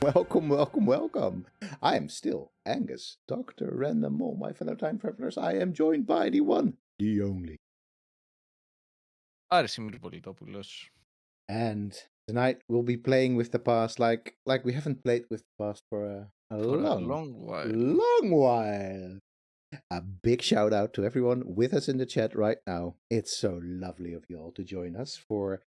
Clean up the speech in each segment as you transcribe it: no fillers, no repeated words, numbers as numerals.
Welcome, welcome, welcome. I am still Angus, Dr. Random Mole, my fellow time travelers. I am joined by the one, the only. Ymir Politopoulos. And tonight we'll be playing with the past like we haven't played with the past for a long while. long while. A big shout out to everyone with us in the chat right now. It's so lovely of you all to join us for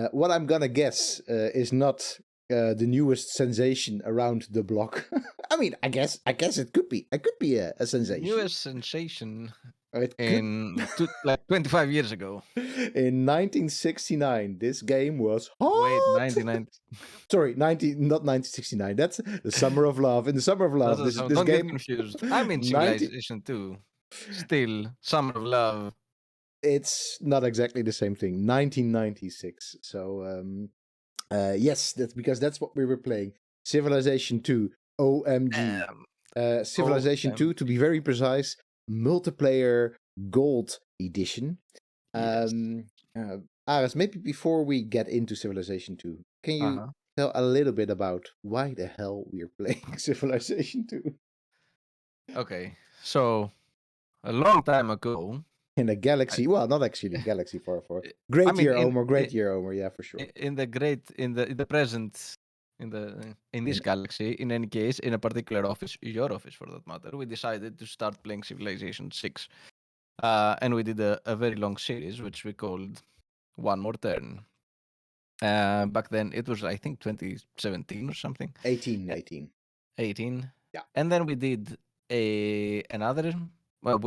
what I'm gonna guess is not the newest sensation around the block. I mean, I guess it could be. It could be a sensation. Newest sensation It in 25 years ago. In 1969, this game was hot. Wait, 1990. Sorry, not 1969. That's the Summer of Love. In the Summer of Love, this Don't game. get confused. I'm in Civilization 2. Still, Summer of Love. It's not exactly the same thing. 1996. So, yes, that's because that's what we were playing. Civilization 2. OMG. Civilization 2, to be very precise, multiplayer gold edition. Yes. Aris, maybe before we get into Civilization 2, can you tell a little bit about why the hell we're playing Civilization 2? Okay, so a long time ago, in a galaxy, well, not actually galaxy far. Great year, Omer. Yeah, for sure. In the present, in this galaxy, in any case, in a particular office, your office for that matter, we decided to start playing Civilization 6. And we did a very long series, which we called One More Turn. Back then, it was, I think, 2017 or something. 18. Yeah. And then we did another. Well,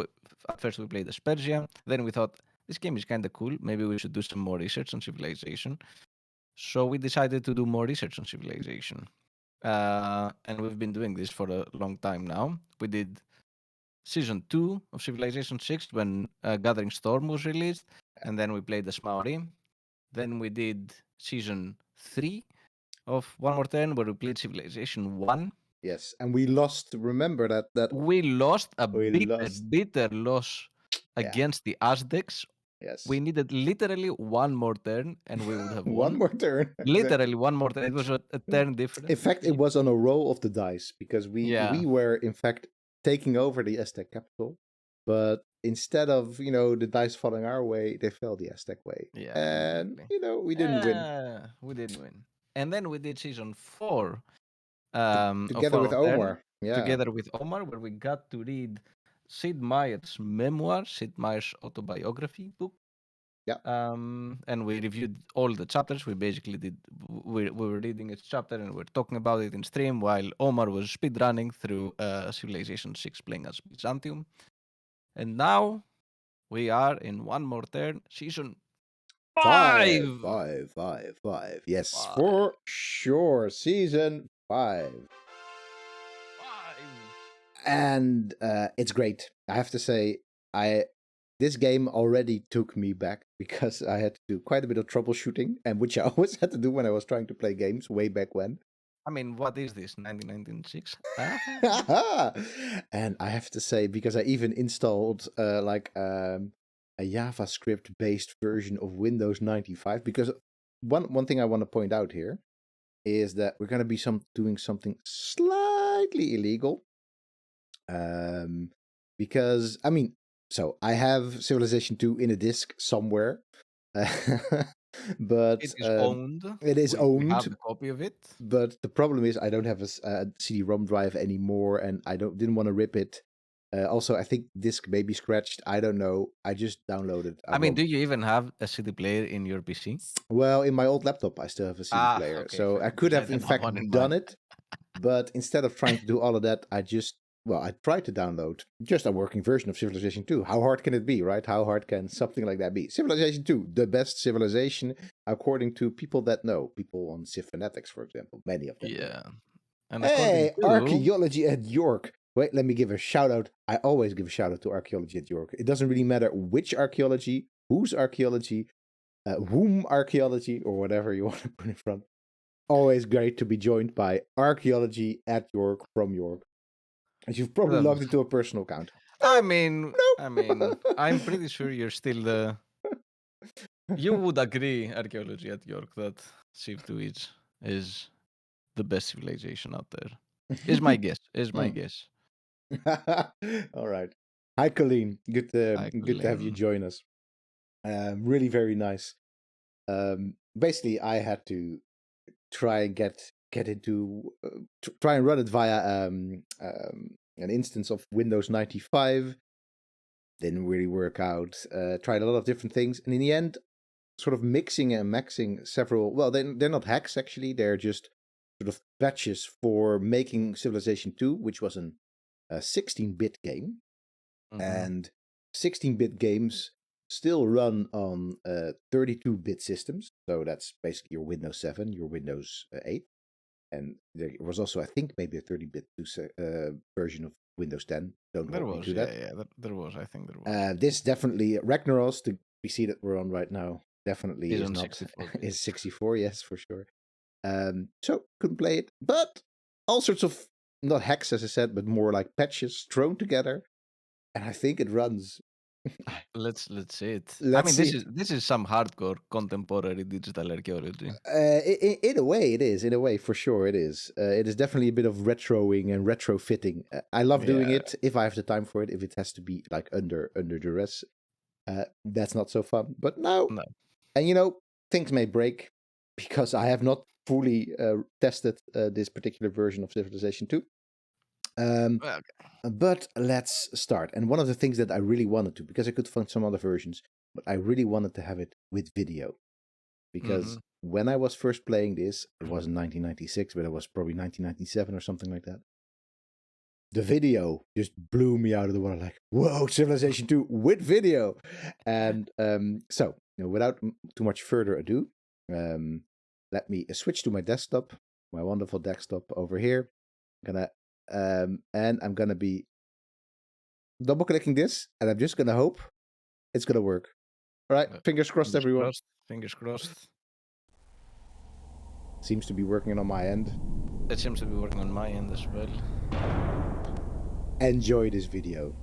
at first we played Aspergia. Then we thought, this game is kind of cool. Maybe we should do some more research on Civilization. So we decided to do more research on Civilization. And we've been doing this for a long time now. We did Season 2 of Civilization 6 when Gathering Storm was released. And then we played the Smauri. Then we did Season 3 of One More Turn where we played Civilization 1. Yes, and we lost. Remember that we lost a bitter loss against the Aztecs. Yes, we needed literally one more turn, and we would have won. one more turn. Literally one more turn. It was a turn difference. In fact, it was on a roll of the dice because we were in fact taking over the Aztec capital, but instead of the dice falling our way, they fell the Aztec way. Yeah, and exactly. We didn't win. We didn't win. And then we did Season 4. Together with Omar. Together with Omar, where we got to read Sid Meier's memoir, Sid Meier's autobiography book. Yeah. And we reviewed all the chapters. We basically did. We were reading each chapter and we are talking about it in stream while Omar was speedrunning through Civilization 6 playing as Byzantium. And now we are in One More Turn, Season 5. 5. Yes, for sure. Season 5. And it's great. I have to say, this game already took me back because I had to do quite a bit of troubleshooting, and which I always had to do when I was trying to play games way back when. I mean, what is this, 1996? And I have to say, because I even installed a JavaScript-based version of Windows 95, because one thing I want to point out here is that we're going to be doing something slightly illegal. Because, I mean, so I have Civilization 2 in a disc somewhere. But it is owned. It is owned. We have a copy of it. But the problem is I don't have a CD-ROM drive anymore, and I didn't want to rip it. Also, I think disc may be scratched. I don't know. I just downloaded. I mean, do you even have a CD player in your PC? Well, in my old laptop, I still have a CD player. Okay, so I could have, in fact, done it. But instead of trying to do all of that, I tried to download just a working version of Civilization 2. How hard can it be, right? How hard can something like that be? Civilization 2, the best civilization, according to people that know. People on Civ Fanatics, for example. Many of them. Yeah. And hey, Archaeology at York. Wait, let me give a shout out. I always give a shout out to Archaeology at York. It doesn't really matter which archaeology, whose archaeology, whom archaeology, or whatever you want to put in front. Always great to be joined by Archaeology at York from York. And you've probably logged into a personal account. I mean, I'm pretty sure you're still the... You would agree, Archaeology at York, that Civ 2 is the best civilization out there. Is my guess. Is my guess. All right. Hi, Colleen. Good Hi, to have you Colleen. join us. Really very nice. Basically, I had to try and get into try and run it via an instance of Windows 95. Didn't really work out. Tried a lot of different things, and in the end, sort of mixing and maxing several. Well, they're not hacks actually. They're just sort of patches for making Civilization 2, which was a 16-bit game, and 16-bit games still run on 32-bit systems. So that's basically your Windows 7, your Windows 8. And there was also, I think, maybe a 30-bit version of Windows 10. Don't There hold me was, to that. there was. I think there was. This definitely, Ragnaros, the PC that we're on right now, definitely Is is on not 64 is 64. Yes, for sure. So couldn't play it, but all sorts of not hacks, as I said, but more like patches thrown together, and I think it runs. Let's see it. I Let's mean, see it. this is some hardcore contemporary digital archaeology. In a way, it is. In a way, for sure, it is. It is definitely a bit of retroing and retrofitting. I love doing it if I have the time for it. If it has to be like under duress, that's not so fun. But no. And things may break because I have not fully tested this particular version of Civilization 2. But let's start. And one of the things that I really wanted to, because I could find some other versions, but I really wanted to have it with video. Because when I was first playing this, it wasn't 1996, but it was probably 1997 or something like that. The video just blew me out of the water. Like, whoa, Civilization 2 with video. And so, without too much further ado, let me switch to my desktop, my wonderful desktop over here. And I'm gonna be double clicking this, and I'm just gonna hope it's gonna work. All right, fingers crossed, everyone. Fingers crossed. Seems to be working on my end. It seems to be working on my end as well. Enjoy this video.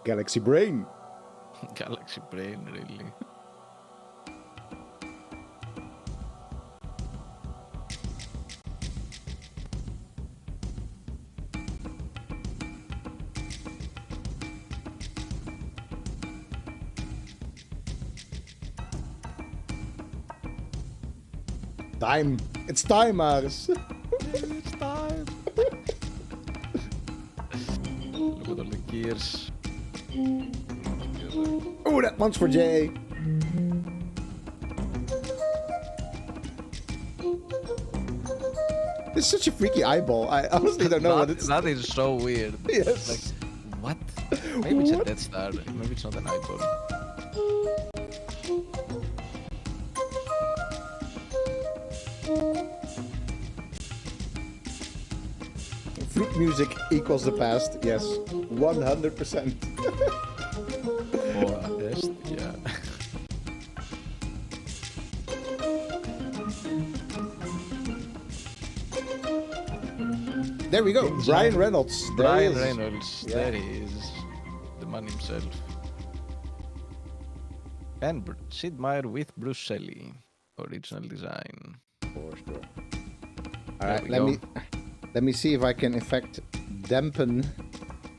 Galaxy Brain. Galaxy Brain, really. Time. It's time, Mars. It's time. Look at all the gears. Oh, that one's for Jay. It's such a freaky eyeball. I honestly don't know what it's. That is so weird. Yes. Like, what? Maybe it's a Death Star. Maybe it's not an eyeball. Flute music equals the past. Yes, 100%. Or at best, yeah. There we go. Ryan Reynolds. Ryan Reynolds. Yeah. There he is. The man himself. And Sid Meier with Bruce Shelley. Original design. For sure. All right, let me see if I can in fact dampen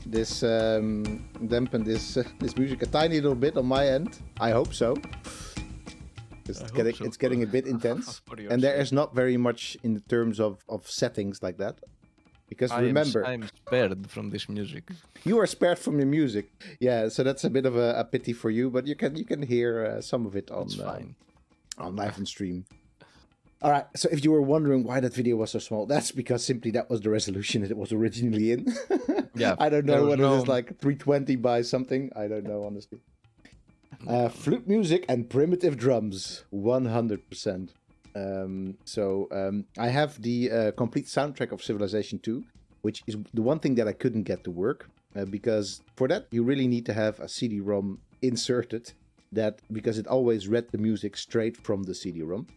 this this music a tiny little bit on my end. I hope so. It's getting a bit intense, and there is not very much in terms of settings like that. Because remember, I'm spared from this music. You are spared from the music, yeah. So that's a bit of a pity for you, but you can hear some of it on live and stream. All right. So if you were wondering why that video was so small, that's because simply that was the resolution that it was originally in. Yeah. I don't know whether it's like 320 by something. I don't know honestly. Flute music and primitive drums, 100%. I have the complete soundtrack of Civilization 2, which is the one thing that I couldn't get to work, because for that you really need to have a CD-ROM inserted, because it always read the music straight from the CD-ROM.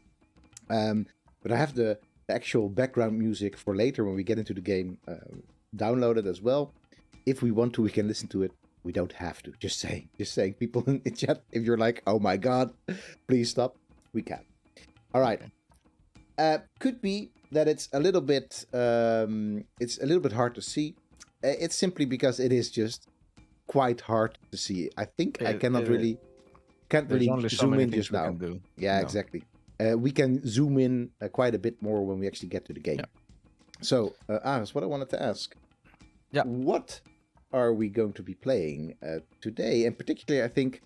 But I have the actual background music for later when we get into the game downloaded as well. If we want to, we can listen to it. We don't have to. Just saying. People in the chat, if you're like, oh my god, please stop, we can. All right. Could be that it's a little bit hard to see. It's simply because it is just quite hard to see. I think I can't really only so zoom many in things just we now. can do. Yeah, exactly. We can zoom in quite a bit more when we actually get to the game. Yeah. So, Aris, what I wanted to ask. Yeah. What are we going to be playing today? And particularly, I think,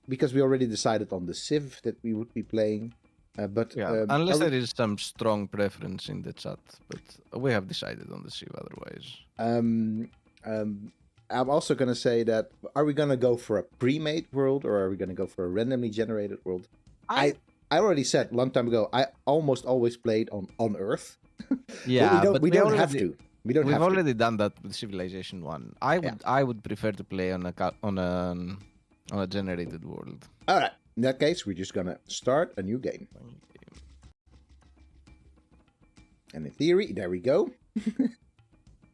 because we already decided on the Civ that we would be playing. But unless there is some strong preference in the chat, but we have decided on the Civ otherwise. I'm also going to say that, are we going to go for a pre-made world or are we going to go for a randomly generated world? I already said a long time ago, I almost always played on Earth. Yeah, but we don't have to. We've already done that with Civilization 1. I would prefer to play on a generated world. All right. In that case, we're just going to start a new game. And in theory, there we go.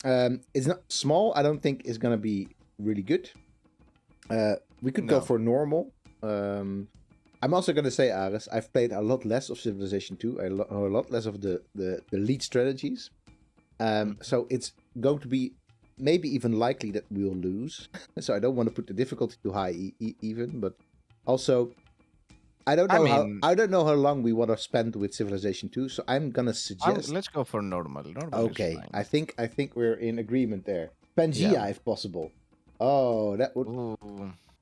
It's not small. I don't think it's gonna be really good. We could go for normal. I'm also gonna say, Aris, I've played a lot less of Civilization 2. A lot less of the lead strategies. So it's going to be maybe even likely that we'll lose. So I don't want to put the difficulty too high even, but also I don't know how long we want to spend with Civilization 2, so I'm gonna suggest let's go for normal. Okay, I think we're in agreement there. Pangea, if possible. Oh, that would.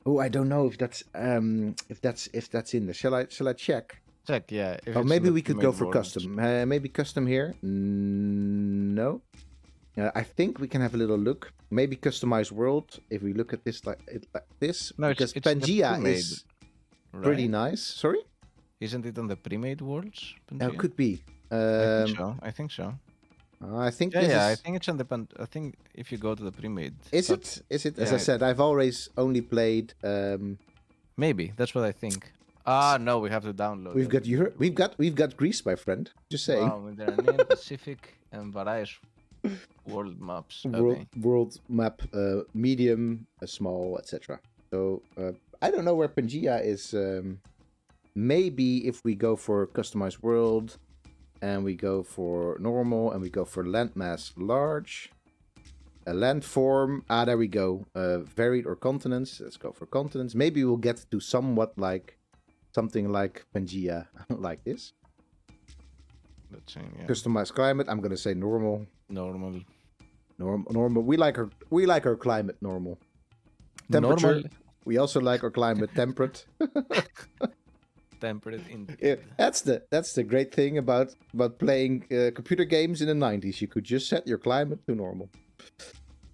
Oh, I don't know if that's in there. Shall I check? Check, yeah. Oh, maybe we could go for custom. Maybe custom here. No. I think we can have a little look. Maybe customized world. If we look at this like this, no, because it's Pangea is. Right? Pretty nice. Sorry? Isn't it on the pre-made worlds? It could be. I think so. I think I think it's on the. I think if you go to the pre-made. Is it? As I said, I've always only played. Maybe that's what I think. No, we have to download. We've got Greece, my friend. Just saying. Wow, there are Pacific and various world maps. World map, medium, small, etc. So. I don't know where Pangea is. Maybe if we go for customized world and we go for normal and we go for landmass large, a landform. There we go. Varied or continents. Let's go for continents. Maybe we'll get to somewhat like something like Pangea, like this. Let's see. Yeah. Customized climate. I'm gonna say normal. Normal. We like our climate normal. Temperature. Normal. We also like our climate temperate. Temperate indeed. Yeah, that's the great thing about playing computer games in the 90s. You could just set your climate to normal.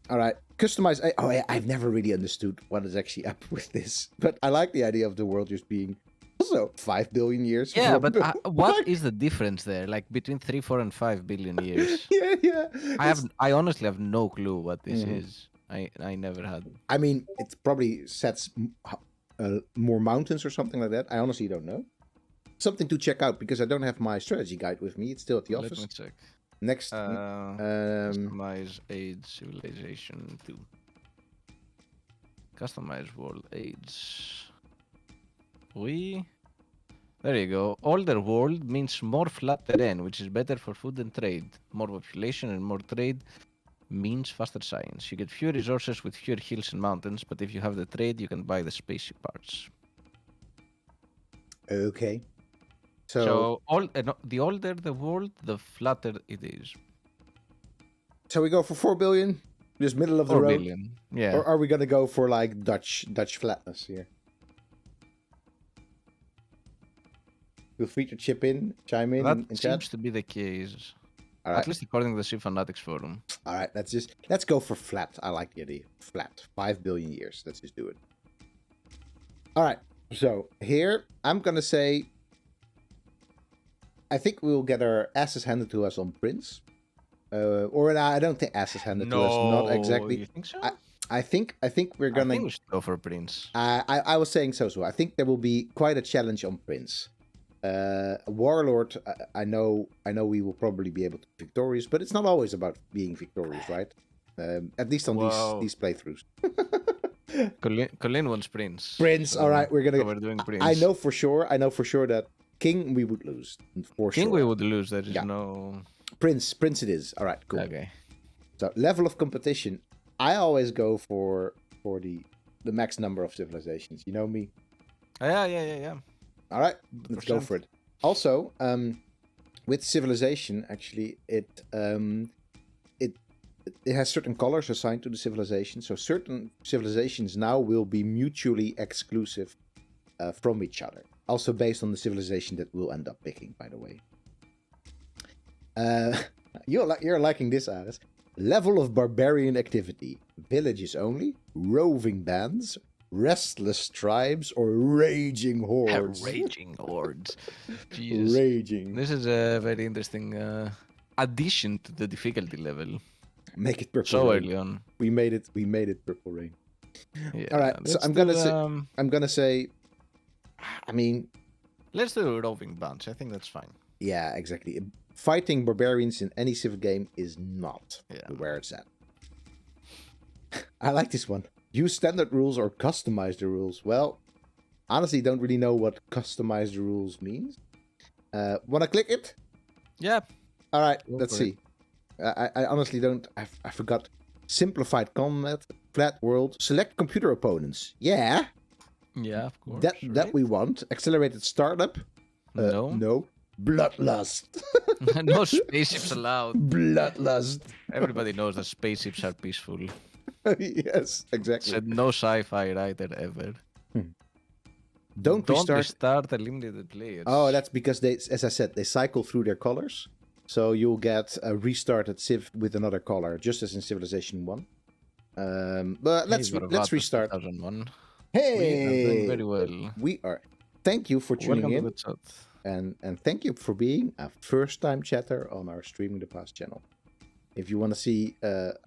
All right, customize. I've never really understood what is actually up with this, but I like the idea of the world just being also 5 billion years. Yeah, but what is the difference there? Like between 3, 4, and 5 billion years? Yeah. I honestly have no clue what this is. I never had. I mean, it probably sets more mountains or something like that. I honestly don't know. Something to check out because I don't have my strategy guide with me. It's still at the office. Let me check. Next. Customize Age Civilization 2. Customize World Age. There you go. Older world means more flat terrain, which is better for food and trade. More population and more trade means faster science. You get fewer resources with fewer hills and mountains, but if you have the trade, you can buy the spaceship parts. Okay. So the older the world, the flatter it is. So we go for 4 billion, just middle of the road. 4 billion, yeah. Or are we gonna go for like Dutch flatness here? Feel free to chime in. That in seems chat. to be the case. All right. At least according to the Civ Fanatics forum. All right, let's go for flat. I like the idea. Flat. 5 billion years. Let's just do it. All right. So here I'm gonna say, I think we'll get our asses handed to us on Prince. I don't think asses handed to us. Not exactly. You think so? I think we're gonna. I think we should go for Prince. I was saying so. I think there will be quite a challenge on Prince. Warlord, I know we will probably be able to be victorious, but it's not always about being victorious, right? At least on these playthroughs. Colin wants Prince. Prince, so all right, we're doing Prince. I know for sure that King, we would lose for King, sure. we would lose. There is Yeah. no. Prince it is. All right, cool. Okay. So level of competition, I always go for the max number of civilizations. You know me. Yeah. All right, let's go 100%. for it. Also, with civilization, actually, it has certain colors assigned to the civilization. So certain civilizations now will be mutually exclusive from each other. Also based on the civilization that we'll end up picking, by the way. You're liking this, Aris. Level of barbarian activity. Villages only, roving bands, restless tribes, or raging hordes. Raging hordes. Jesus. Raging. This is a very interesting addition to the difficulty level. Make it purple So rain. early on. We made it purple rain. Yeah, all right, so I'm gonna say I mean, let's do roving bands. I think that's fine. Yeah, exactly. Fighting barbarians in any civ game is not where it's at. I like this one. Use standard rules or customize the rules. Well, honestly, don't really know what customize the rules means. Wanna click it? Yeah. All right, let's see. I honestly don't. I forgot. Simplified combat, flat world, select computer opponents. Yeah. Yeah, of course. That we want. Accelerated startup. No. Bloodlust. No spaceships allowed. Bloodlust. Everybody knows that spaceships are peaceful. Yes, exactly. Said no sci-fi writer ever. Don't restart eliminated players. Oh, that's because they, as I said, they cycle through their colors. So you'll get a restarted Civ with another color, just as in Civilization 1. But let's restart. 2001. Hey, we are doing very well. We are. Thank you for tuning in, and thank you for being a first-time chatter on our Streaming the Past channel. If you want to see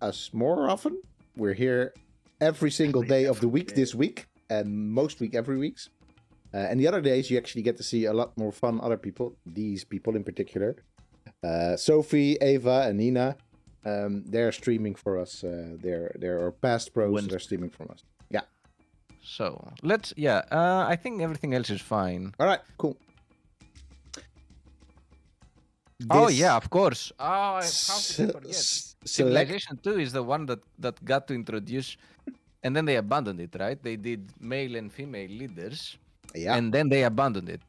us more often, we're here every single day of the week this week, and most week every weeks. And the other days, you actually get to see a lot more fun other people. These people in particular. Sophie, Ava, and Nina, they're streaming for us. They're our past pros. They're streaming from us. Yeah. So let's. I think everything else is fine. All right. Cool. Oh yeah, of course. Oh, how could I forget? Civilization 2 is the one that got to introduce, and then they abandoned it. Right? They did male and female leaders. Yeah. And then they abandoned it.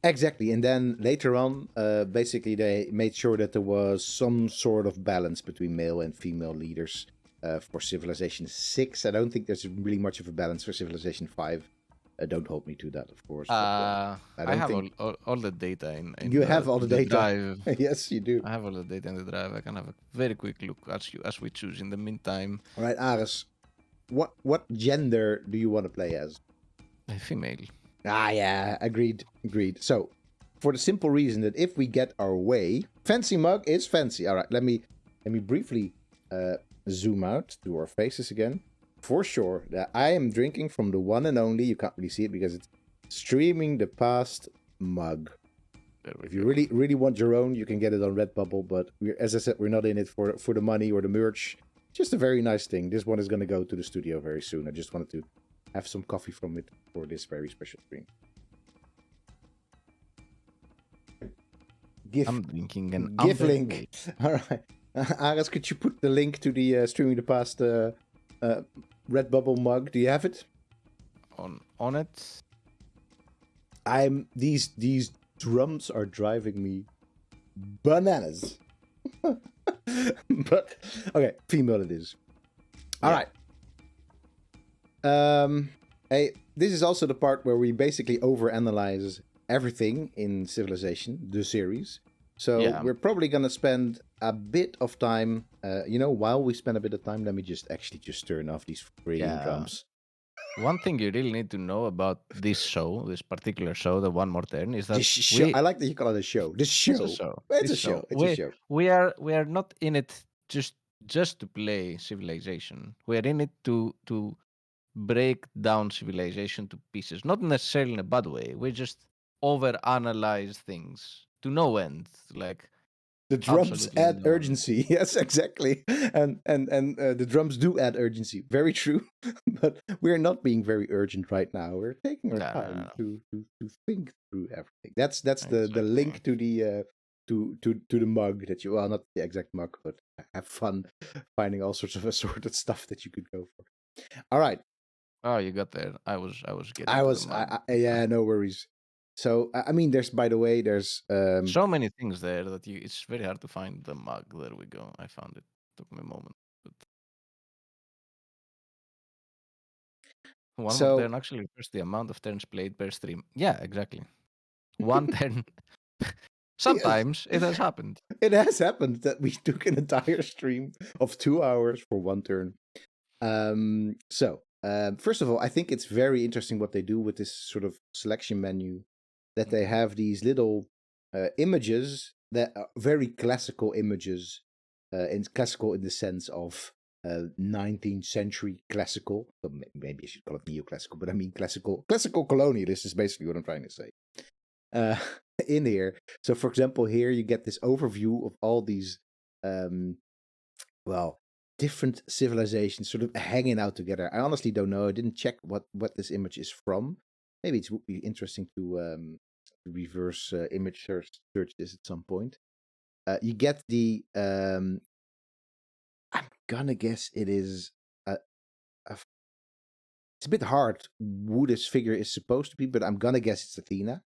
Exactly, and then later on, basically they made sure that there was some sort of balance between male and female leaders for Civilization 6. I don't think there's really much of a balance for Civilization 5. Don't hold me to that, of course. I have all the data in you have all the data. Drive. Yes, you do. I have all the data in the drive. I can have a very quick look as we choose in the meantime. All right, Aris, what gender do you want to play as? Female. Ah, yeah, agreed. So, for the simple reason that if we get our way, fancy mug is fancy. All right, let me briefly zoom out to our faces again. For sure, that I am drinking from the one and only. You can't really see it because it's Streaming the Past mug. If you really want your own, you can get it on Redbubble. But as I said, we're not in it for the money or the merch. Just a very nice thing. This one is going to go to the studio very soon. I just wanted to have some coffee from it for this very special stream. I'm drinking an GIF link. All right, Aras, could you put the link to the Streaming the Past Redbubble mug? Do you have it? On it. These drums are driving me bananas. But okay, female it is. All right. Hey, this is also the part where we basically overanalyze everything in Civilization, the series. So we're probably gonna spend a bit of time. While we spend a bit of time, let me just turn off these freaking drums. One thing you really need to know about this particular show, the One More Turn, is that I like that you call it a show. This show. It's a show. It's a show. It's a show. We are not in it just to play Civilization. We are in it to break down Civilization to pieces. Not necessarily in a bad way. We just overanalyze things to no end. Like The drums Absolutely add none. urgency. Yes, exactly. And the drums do add urgency. Very true. But we're not being very urgent right now. We're taking our No, no, time no. to think through everything. That's the Exactly. link to the to the mug that you, well, not the exact mug, but have fun finding all sorts of assorted stuff that you could go for. All right. Oh, you got there. I was getting to the mug. Yeah, no worries. So I mean, there's, by the way, there's So many things there that it's very hard to find the mug. There we go. I found it. Took me a moment. But one more so turn actually refers to the amount of turns played per stream. Yeah, exactly. One turn. yes, Sometimes it has happened. it has happened that we took an entire stream of 2 hours for one turn. First of all, I think it's very interesting what they do with this sort of selection menu, that they have these little images that are very classical images, classical in the sense of 19th century classical. So maybe I should call it neoclassical, but I mean classical colonialist is basically what I'm trying to say. Uh, in here. So, for example, here you get this overview of all these, um, well, different civilizations sort of hanging out together. I honestly don't know. I didn't check what this image is from. Maybe it would be interesting to reverse image search this at some point. You get the. I'm gonna guess it is. It's a bit hard who this figure is supposed to be, but I'm gonna guess it's Athena.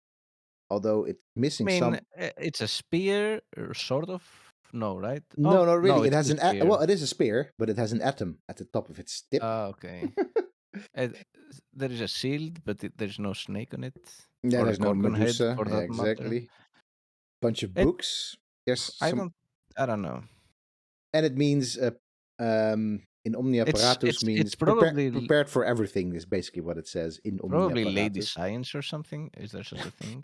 Although it's I missing mean, some. it's a spear, sort of. No, right? No, Oh, not no, really. It it's has the an spear. well, it is a spear, but it has an atom at the top of its tip. Okay. And there is a shield, but there's no snake on it, Yeah, or a there's no gorgon head Medusa. for Yeah, that matter. exactly. Bunch of It, books. Yes, I some, don't, I don't know. and it means in omnia paratus It's means probably prepared for everything. Is basically what it says in omnia probably lady paratus. science or something. Is there such a thing?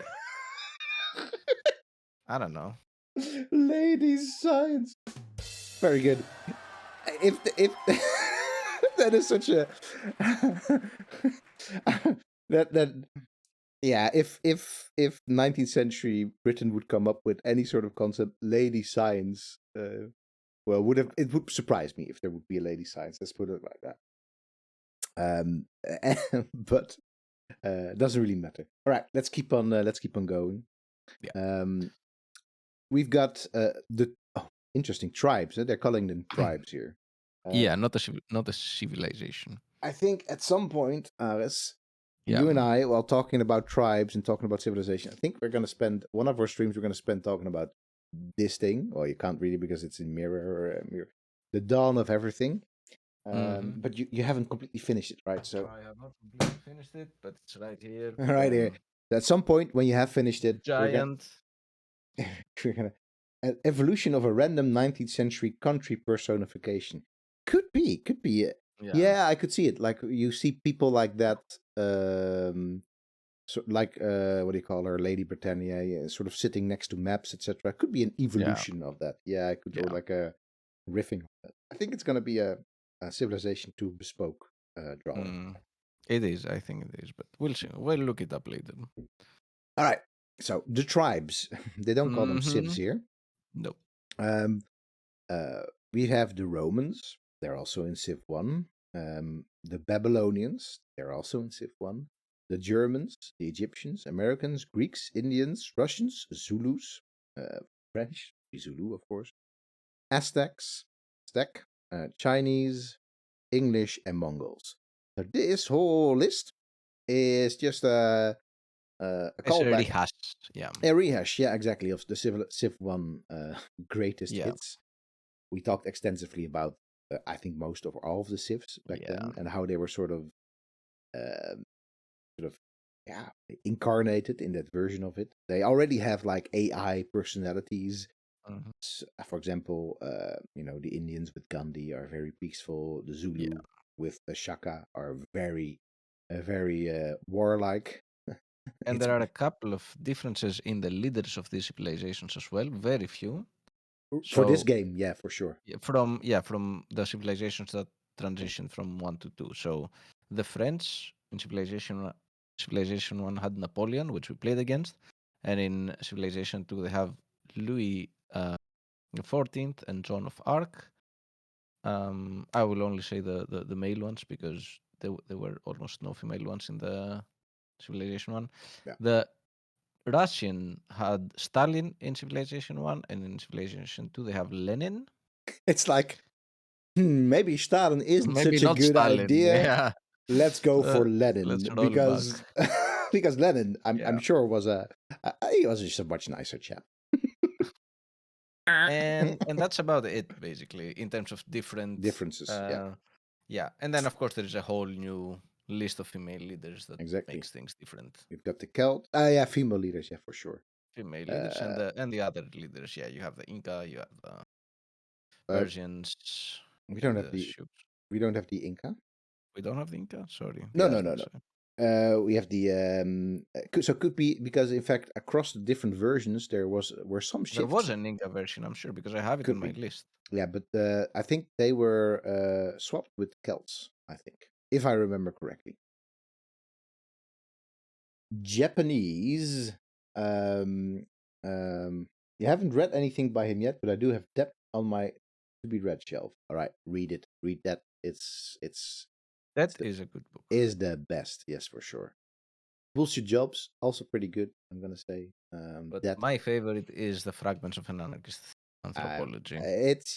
I don't know. Ladies science. Very good. If that is such a that yeah, if 19th century Britain would come up with any sort of concept, lady science, well, it would surprise me if there would be a lady science. Let's put it like that. But doesn't really matter. All right, let's keep on going. Yeah. We've got the interesting tribes. They're calling them tribes here. Yeah, not a civilization. I think at some point, Aris, Yeah. you and I, while talking about tribes and talking about civilization, I think we're going to spend one of our streams. We're going to spend talking about this thing. Well, you can't really because it's in mirror, the dawn of everything. But you haven't completely finished it, right? So I have not completely finished it, but it's right here. right here. At some point, when you have finished it, Giant. we're gonna an evolution of a random 19th century country personification. Could be. Yeah, I could see it. Like you see people like that. So like what do you call her, Lady Britannia, yeah, sort of sitting next to maps, etc. Could be an evolution of that. Yeah, I could, or like a riffing of that. I think it's gonna be a Civilization 2 bespoke drawing. It is, I think it is, but we'll see. We'll look it up later. All right. So the tribes, they don't call them civs here. No. We have the Romans. They're also in Civ 1. The Babylonians. They're also in Civ 1. The Germans, the Egyptians, Americans, Greeks, Indians, Russians, Zulus, French, Zulu, of course, Aztecs, Chinese, English, and Mongols. So this whole list is just a callback. A rehash, yeah. A rehash, yeah, exactly, of the Civ 1 greatest hits. We talked extensively about, I think, most of all of the Civs back then, and how they were sort of incarnated in that version of it. They already have like AI personalities. For example, the Indians with Gandhi are very peaceful. The Zulu with the Shaka are very warlike. And there are a couple of differences in the leaders of these civilizations as well. Very few. For this game, yeah, for sure. From the civilizations that transitioned from 1 to 2. So the French in Civilization 1 had Napoleon, which we played against, and in Civilization 2 they have Louis the 14th, and Joan of Arc. I will only say the male ones because there were almost no female ones in the Civilization 1. Yeah. The Russian had Stalin in Civilization 1, and in Civilization 2 they have Lenin. It's like, maybe Stalin isn't Maybe such a not good Stalin. idea. Yeah. Let's go for Let's Lenin roll because back. because Lenin, I'm Yeah. sure he was just a much nicer chap. And that's about it basically in terms of Differences. Yeah, yeah. And then of course there is a whole new list of female leaders that exactly. makes things different. We've got the Celt. Yeah, female leaders. Yeah, for sure. Female leaders and the other leaders. Yeah, you have the Inca, you have the Persians. We don't have the Inca. We don't have the Inca. Sorry. No. We have the so it could be because in fact across the different versions were some shifts. There was an Inca version, I'm sure, because I have it on my list. Yeah, but I think they were swapped with Celts. I think, if I remember correctly. Japanese. You haven't read anything by him yet, but I do have that on my to be read shelf. All right, read it. Read that. It's is a good book. Is the best, yes, for sure. Bullshit Jobs, also pretty good, I'm gonna say. But my favorite is the Fragments of an Anarchist Anthropology.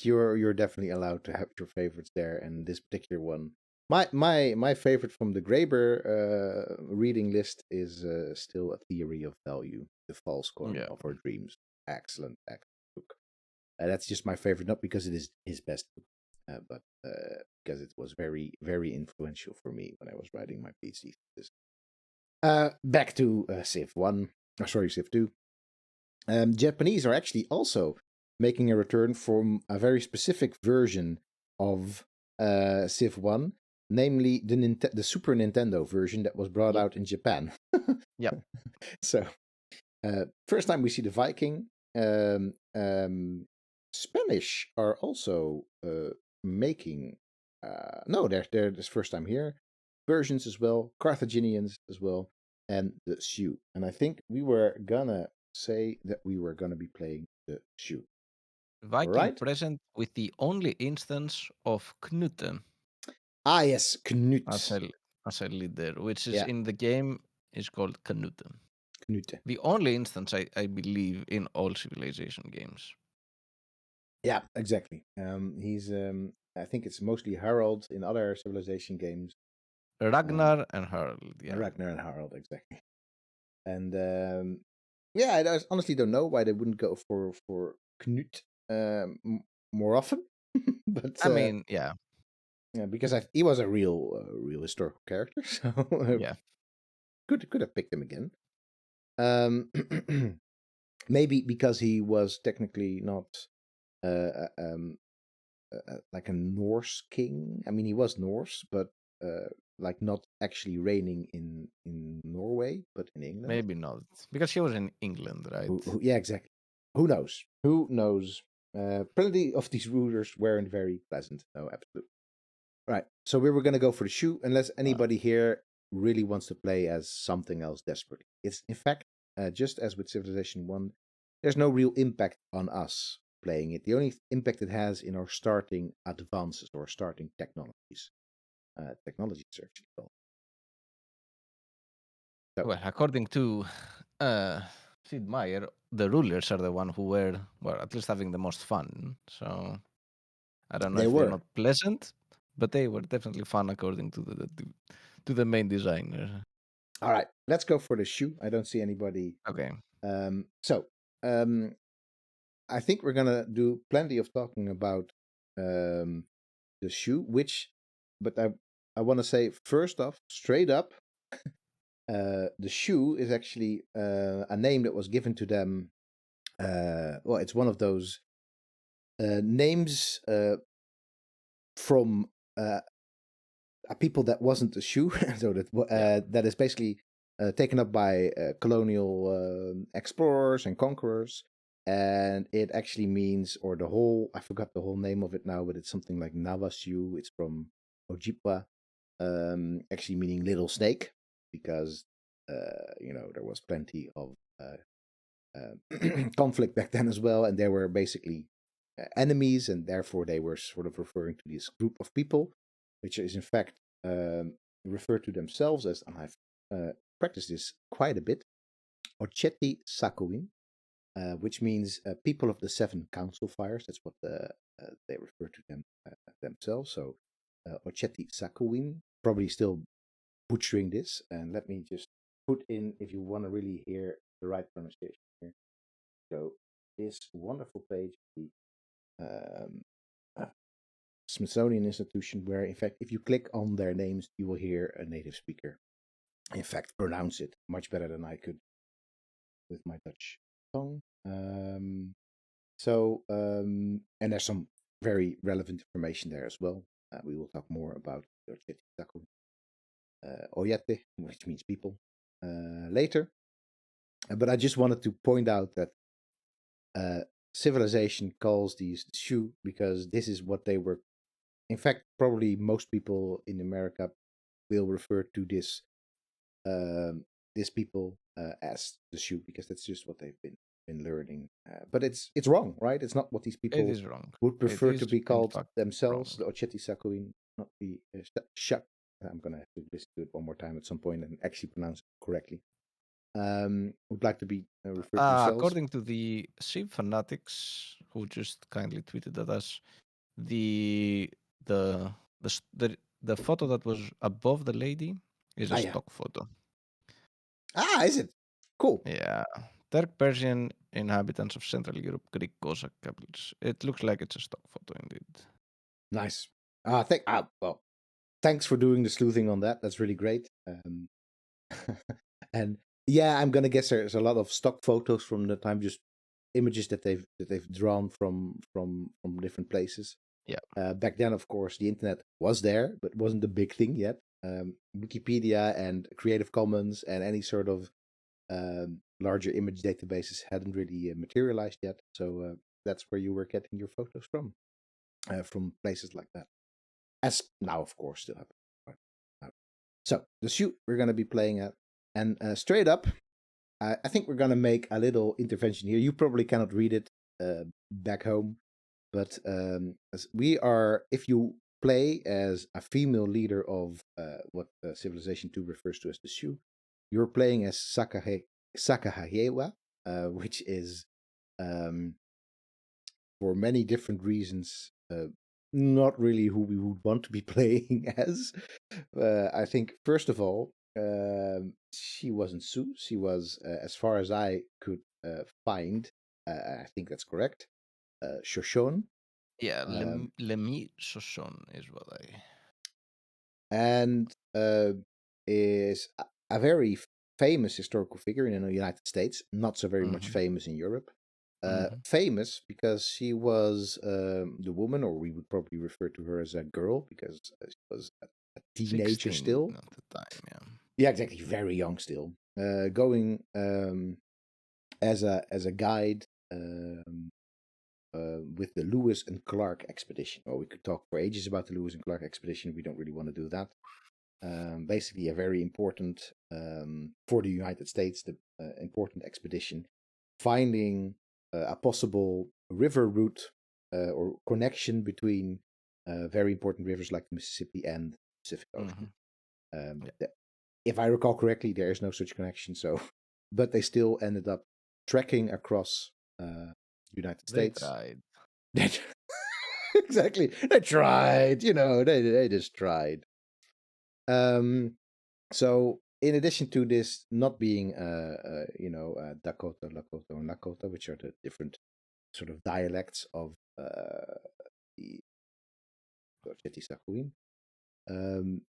You're definitely allowed to have your favorites there, and this particular one. My favorite from the Graeber reading list is still A Theory of Value, The False Coin of Our Dreams. Excellent book. That's just my favorite, not because it is his best book, but because it was very, very influential for me when I was writing my PhD thesis. Back to Civ 1, Civ 2. Japanese are actually also making a return from a very specific version of Civ 1, namely the Super Nintendo version that was brought out in Japan. Yeah. So, first time we see the Viking. Spanish are also making. No, they're this first time here. Versions as well, Carthaginians as well, and the Sioux. And I think we were gonna say that we were gonna be playing the Sioux. Viking present with the only instance of Knut. Ah, yes, Knut. As a leader, which is in the game is called Knut. Knut. The only instance I believe in all Civilization games. Yeah, exactly. He's I think it's mostly Harold in other Civilization games. Ragnar and Harold, yeah. Ragnar and Harold, exactly. And yeah, I honestly don't know why they wouldn't go for Knut more often. But I mean, yeah, because he was a real historical character, so yeah, could have picked him again. Maybe because he was technically not like a Norse king. I mean, he was Norse, but like not actually reigning in Norway, but in England. Maybe not, because he was in England, right? Yeah, exactly. Who knows? Who knows? Plenty of these rulers weren't very pleasant. No, absolutely. Right. So we were going to go for the shoe, unless anybody here really wants to play as something else desperately. It's in fact just as with Civilization 1, there's no real impact on us playing it. The only impact it has in our starting advances or starting technologies. Technologies are actually called. So. Well, according to Sid Meier, the rulers are the one who were, well, at least having the most fun. So I don't know if they're not pleasant, but they were definitely fun according to the main designer. All right, let's go for the shoe. I don't see anybody. Okay. So I think we're gonna do plenty of talking about the shoe, but I want to say first off, straight up, the shoe is actually a name that was given to them. Well, it's one of those names from a people that wasn't a shoe, so that is basically taken up by colonial explorers and conquerors. And it actually means, or I forgot the whole name of it now, but it's something like Navasiu. It's from Ojibwa, actually meaning little snake, because, there was plenty of conflict back then as well. And they were basically enemies, and therefore they were sort of referring to this group of people, which is in fact referred to themselves as, and I've practiced this quite a bit, Ocheti Sakuin, which means people of the seven council fires. That's what they refer to themselves. So Ocheti Sakuin, probably still butchering this, and let me just put in, if you want to really hear the right pronunciation here. So this wonderful page, the Smithsonian Institution, where in fact, if you click on their names, you will hear a native speaker, in fact, pronounce it much better than I could with my Dutch tongue. And there's some very relevant information there as well. We will talk more about Oyate, which means people, later. But I just wanted to point out that Civilization calls these Shu because this is what they were. In fact, probably most people in America will refer to this people as the Shu because that's just what they've been learning. But it's wrong, right? It's not what these people It is wrong. would prefer to be in called fact themselves. wrong. The Ocheti Sakuin, not the Shak. I'm gonna have to listen to it one more time at some point and actually pronounce it correctly. Would like to be referred to themselves. According to the Civ fanatics, who just kindly tweeted at us, the photo that was above the lady is a stock photo. Is it? Cool. Yeah. Turk Persian inhabitants of Central Europe, Greek Cossack capitals. It looks like it's a stock photo indeed. Nice. Well, thanks for doing the sleuthing on that. That's really great. And yeah, I'm gonna guess there's a lot of stock photos from the time, just images that they've drawn from different places. Yeah. Back then, of course, the internet was there, but wasn't the big thing yet. Wikipedia and Creative Commons and any sort of larger image databases hadn't really materialized yet. So that's where you were getting your photos from places like that. As now, of course, still happen. So the shoot we're going to be playing at, and straight up, I think we're going to make a little intervention here. You probably cannot read it back home, but as we are, if you play as a female leader of what Civilization 2 refers to as the Shu, you're playing as Sakahayewa, which is, for many different reasons, not really who we would want to be playing as. I think, first of all, she wasn't Sue. She was, as far as I could find, I think that's correct, Shoshone. Yeah, Lemi Shoshone is what I... And is a very famous historical figure in the United States, not so very much famous in Europe. Famous because she was the woman, or we would probably refer to her as a girl, because she was a teenager still. At the time, yeah. Yeah, exactly. Very young still. Going as a guide with the Lewis and Clark expedition. Well, we could talk for ages about the Lewis and Clark expedition. We don't really want to do that. Basically, a very important, for the United States, the important expedition, finding a possible river route or connection between very important rivers like the Mississippi and the Pacific Ocean. If I recall correctly, there is no such connection. So, but they still ended up trekking across the United States. They tried. Exactly, they tried. They just tried. So in addition to this not being Dakota, Lakota, and Lakota, which are the different sort of dialects of the Ocheti Sakuin,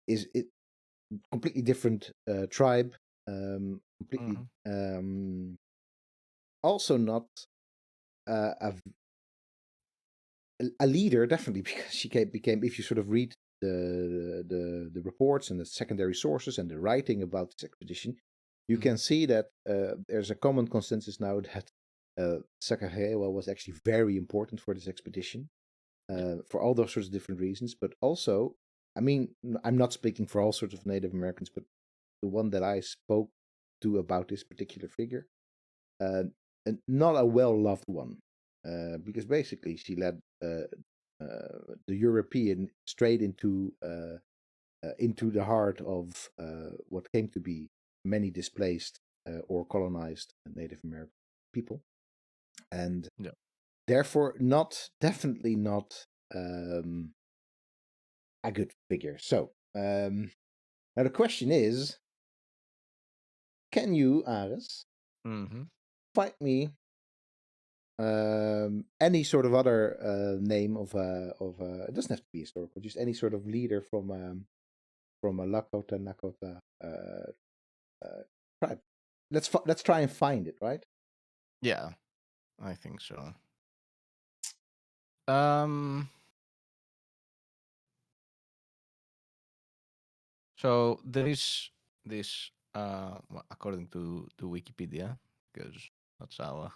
is it completely different tribe, completely also not a leader, definitely, because she became, if you sort of read the reports and the secondary sources and the writing about this expedition, you can see that there's a common consensus now that Sakahewa was actually very important for this expedition, for all those sorts of different reasons. But also, I mean, I'm not speaking for all sorts of Native Americans, but the one that I spoke to about this particular figure, not a well-loved one. because basically she led the European straight into the heart of what came to be many displaced or colonized Native American people, and therefore definitely not a good figure. So now the question is, can you, Aris, find me any sort of other name of it doesn't have to be historical, just any sort of leader from a Lakota Nakota tribe. Let's try and find it, right? Yeah, I think so. So there is this, according to Wikipedia, because that's how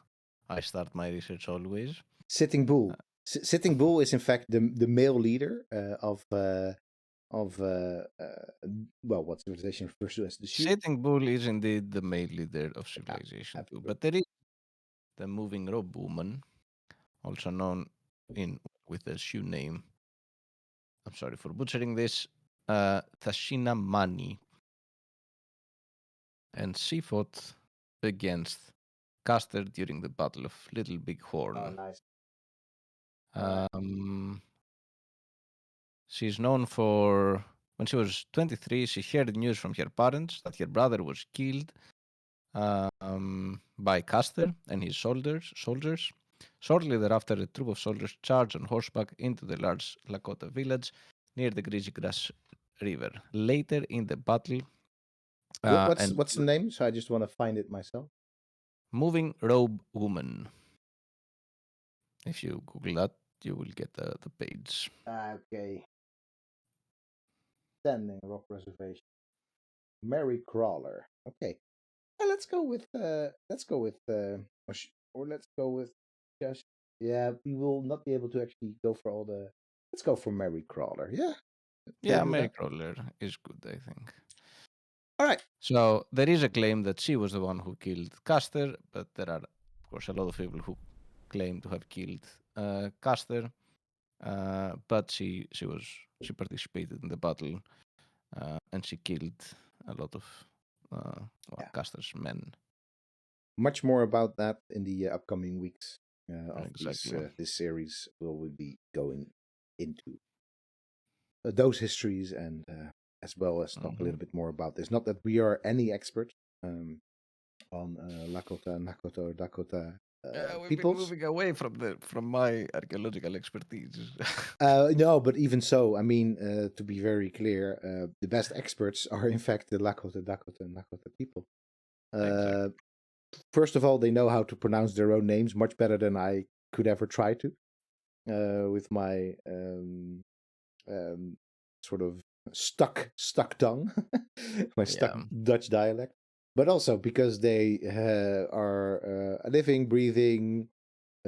I start my research always. Sitting Bull. Sitting Bull is in fact the male leader of well, what civilization refers to as the Sioux. Sitting Bull is indeed the male leader of civilization too, but there is the moving robe woman, also known with the Sioux name. I'm sorry for butchering this. Tashina Mani, and she fought against Custer during the Battle of Little Big Horn. Oh, nice. She's known for, when she was 23, she heard news from her parents that her brother was killed by Custer and his soldiers. Shortly thereafter, a troop of soldiers charged on horseback into the large Lakota village near the Greasy Grass River. Later in the battle, What's the name? So I just want to find it myself. Moving Robe Woman. If you Google that, you will get the page. Okay. Standing Rock Reservation. Mary Crawler. Okay. Let's go with just, yeah, we will not be able to actually go for all the. Let's go for Mary Crawler. Yeah. Yeah, Mary Crawler is good, I think. All right. So there is a claim that she was the one who killed Custer, but there are, of course, a lot of people who claim to have killed Custer. But she participated in the battle, and she killed a lot of Custer's men. Much more about that in the upcoming weeks of Exactly. this series. We'll be going into those histories and as well as talk a little bit more about this. Not that we are any expert on Lakota, Nakota, or Dakota we've peoples. been moving away from my archaeological expertise. No, but even so, I mean, to be very clear, the best experts are in fact the Lakota, Dakota, and Nakota people. Exactly. First of all, they know how to pronounce their own names much better than I could ever try to, with my sort of stuck tongue, my stuck Dutch dialect. But also because they are a living, breathing,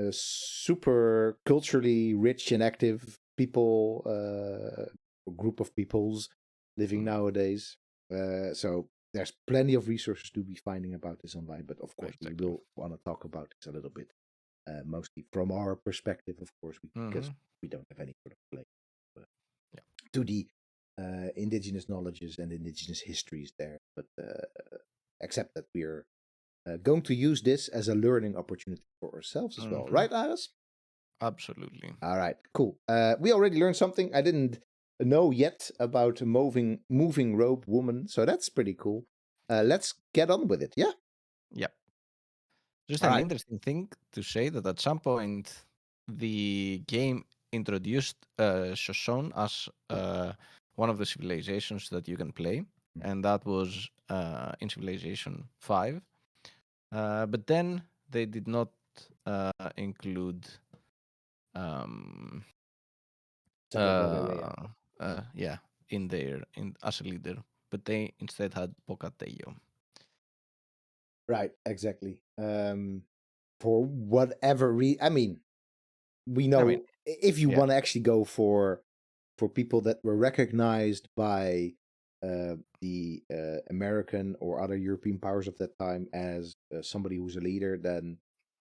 super culturally rich and active people, group of peoples living nowadays. So there's plenty of resources to be finding about this online. But of course, we will want to talk about this a little bit, mostly from our perspective, of course, because we don't have any sort of play to the indigenous knowledges and indigenous histories there. But except that we're going to use this as a learning opportunity for ourselves as well. Right, Aris? Absolutely. All right, cool. We already learned something I didn't know yet about moving robe woman, so that's pretty cool. Let's get on with it, yeah? Yep. Just an interesting thing to say that at some point the game introduced Shoshone as one of the civilizations that you can play, and that was in Civilization 5. But then they did not include in there as a leader, but they instead had Pocatello. Right, exactly. For whatever reason, I mean, we know if you want to actually go for people that were recognized by the American or other European powers of that time as somebody who's a leader, then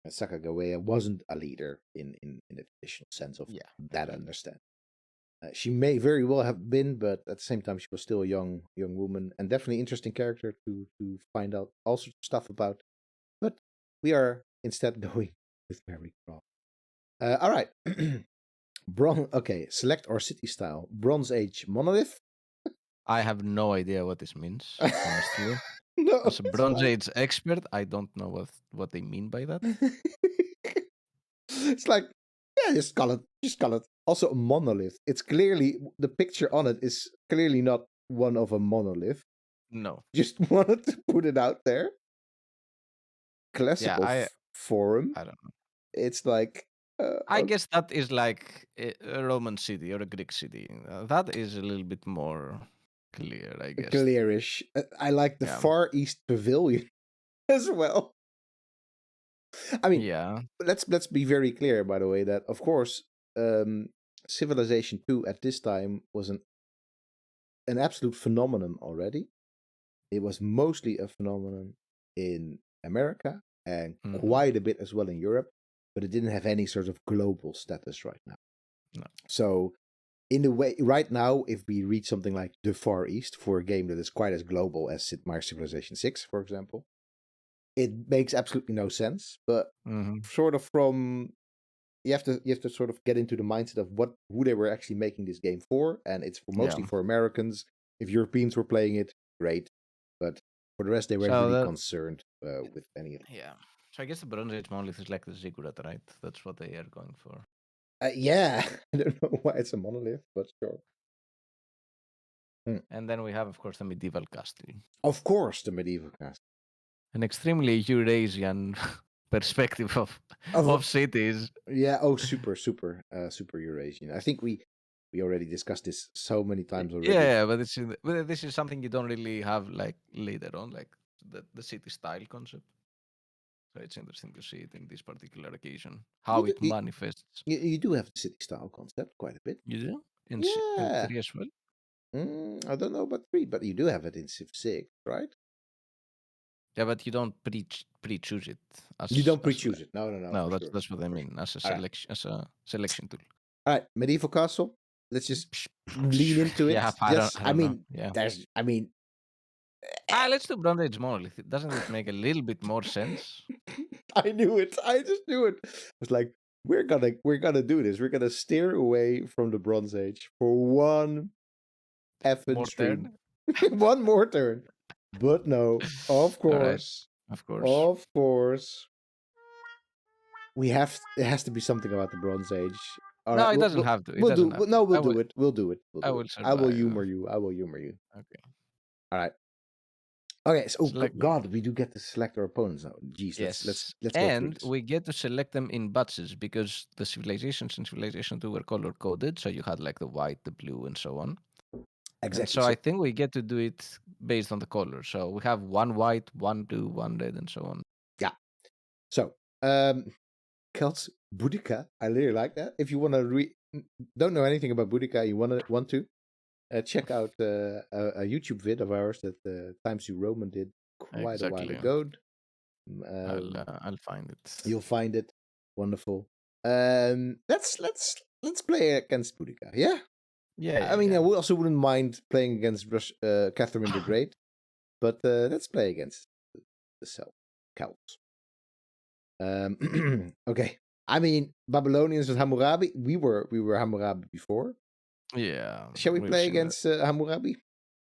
Sacagawea wasn't a leader in the traditional sense of that understand. She may very well have been, but at the same time, she was still a young woman, and definitely interesting character to find out all sorts of stuff about. But we are instead going with Mary Craft. All right, Okay, select our city style. Bronze Age Monolith. I have no idea what this means, honestly. No, As a Bronze Age expert, I don't know what they mean by that. It's like, yeah, just call it. Also, a monolith. It's clearly, the picture on it is clearly not one of a monolith. No. Just wanted to put it out there. Classical forum. I don't know. It's like, I guess that is like a Roman city or a Greek city. That is a little bit more clear, I guess. Clearish. I like the Far East Pavilion as well. I mean, let's be very clear, by the way, that of course, Civilization 2 at this time was an absolute phenomenon already. It was mostly a phenomenon in America and quite a bit as well in Europe, but it didn't have any sort of global status right now. No. So, in a way, right now, if we read something like The Far East for a game that is quite as global as Sid Meier Civilization 6, for example, it makes absolutely no sense. But sort of from you have to sort of get into the mindset of who they were actually making this game for, and it's mostly for Americans. If Europeans were playing it, great, but for the rest, they weren't really concerned with any of it. Yeah. So I guess the Bronze Age monolith is like the ziggurat, right? That's what they are going for. Yeah, I don't know why it's a monolith, but sure. And then we have, of course, the medieval castle. Of course, the medieval castle. An extremely Eurasian perspective of cities. Yeah. Oh, super Eurasian. I think we already discussed this so many times already. Yeah, but this is something you don't really have like later on, like the city style concept. So it's interesting to see it in this particular occasion, how it manifests. You do have the city style concept quite a bit. You do? In 3 as well? I don't know about 3, but you do have it in Civ 6, right? Yeah, but you don't pre-choose it. You don't pre-choose it. No. No, that's what I mean. As a selection tool. All right, medieval castle. Let's just lean into it. Yeah, I mean, let's do Bronze Age Monolith. Doesn't it make a little bit more sense? I knew it. I just knew it. I was like, we're gonna do this. We're gonna steer away from the Bronze Age for one effing stream. One more turn. But no, of course. Right. Of course. It has to be something about the Bronze Age. All right, it doesn't have to. We'll do it. We'll do it. I will survive. I will humor you. Okay. All right. Okay, so God, we do get to select our opponents now. Jeez, let's go and we get to select them in batches because the civilizations in Civilization 2 were color coded, so you had like the white, the blue, and so on. Exactly. And so I think we get to do it based on the color. So we have 1 white, 1 blue, 1 red, and so on. Yeah. So, Celts Boudica, I really like that. If you want to don't know anything about Boudica, you want to check out a YouTube vid of ours that Times New Roman did quite a while ago. I'll find it. You'll find it. Wonderful. Let's play against Boudica. Yeah. Yeah. I mean, I also wouldn't mind playing against Catherine the Great, but let's play against the Celts. Okay. I mean, Babylonians with Hammurabi. We were Hammurabi before. Yeah. Shall we play against Hammurabi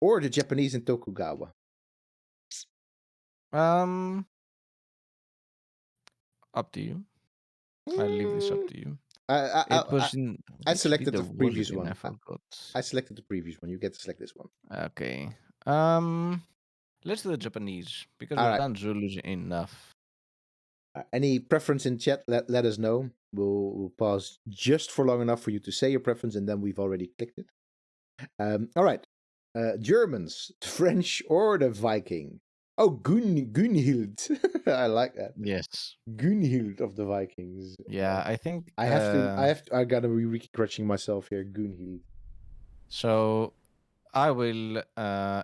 or the Japanese in Tokugawa? Up to you. I'll leave this up to you. I selected the previous one. I selected the previous one. You get to select this one. Okay. Let's do the Japanese because we've done Zulus enough. Any preference in chat? Let us know. We'll pause just for long enough for you to say your preference, and then we've already clicked it. All right. Germans, the French, or the Viking? Oh, Gunhild. I like that. Yes. Gunhild of the Vikings. Yeah, I think I gotta be re-scratching myself here. Gunhild. So I will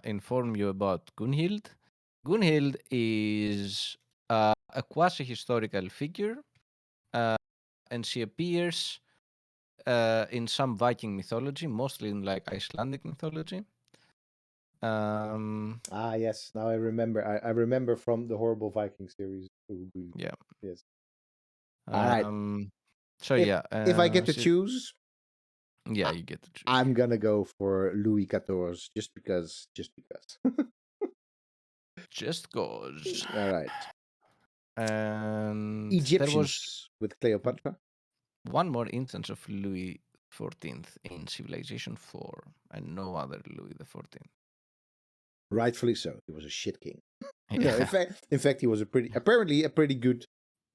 inform you about Gunhild. Gunhild is a a quasi-historical figure, and she appears in some Viking mythology, mostly in like Icelandic mythology. Yes, now I remember. I remember from the horrible Viking series. Yeah. Yes. All right. So if I get to choose, yeah, you get to choose. I'm gonna go for Louis XIV just because. Just cause. All right. And Egyptians there was with Cleopatra. one more instance of Louis XIV in Civilization 4, and no other Louis XIV. Rightfully so. He was a shit king. Yeah. No, in fact, he was apparently a pretty good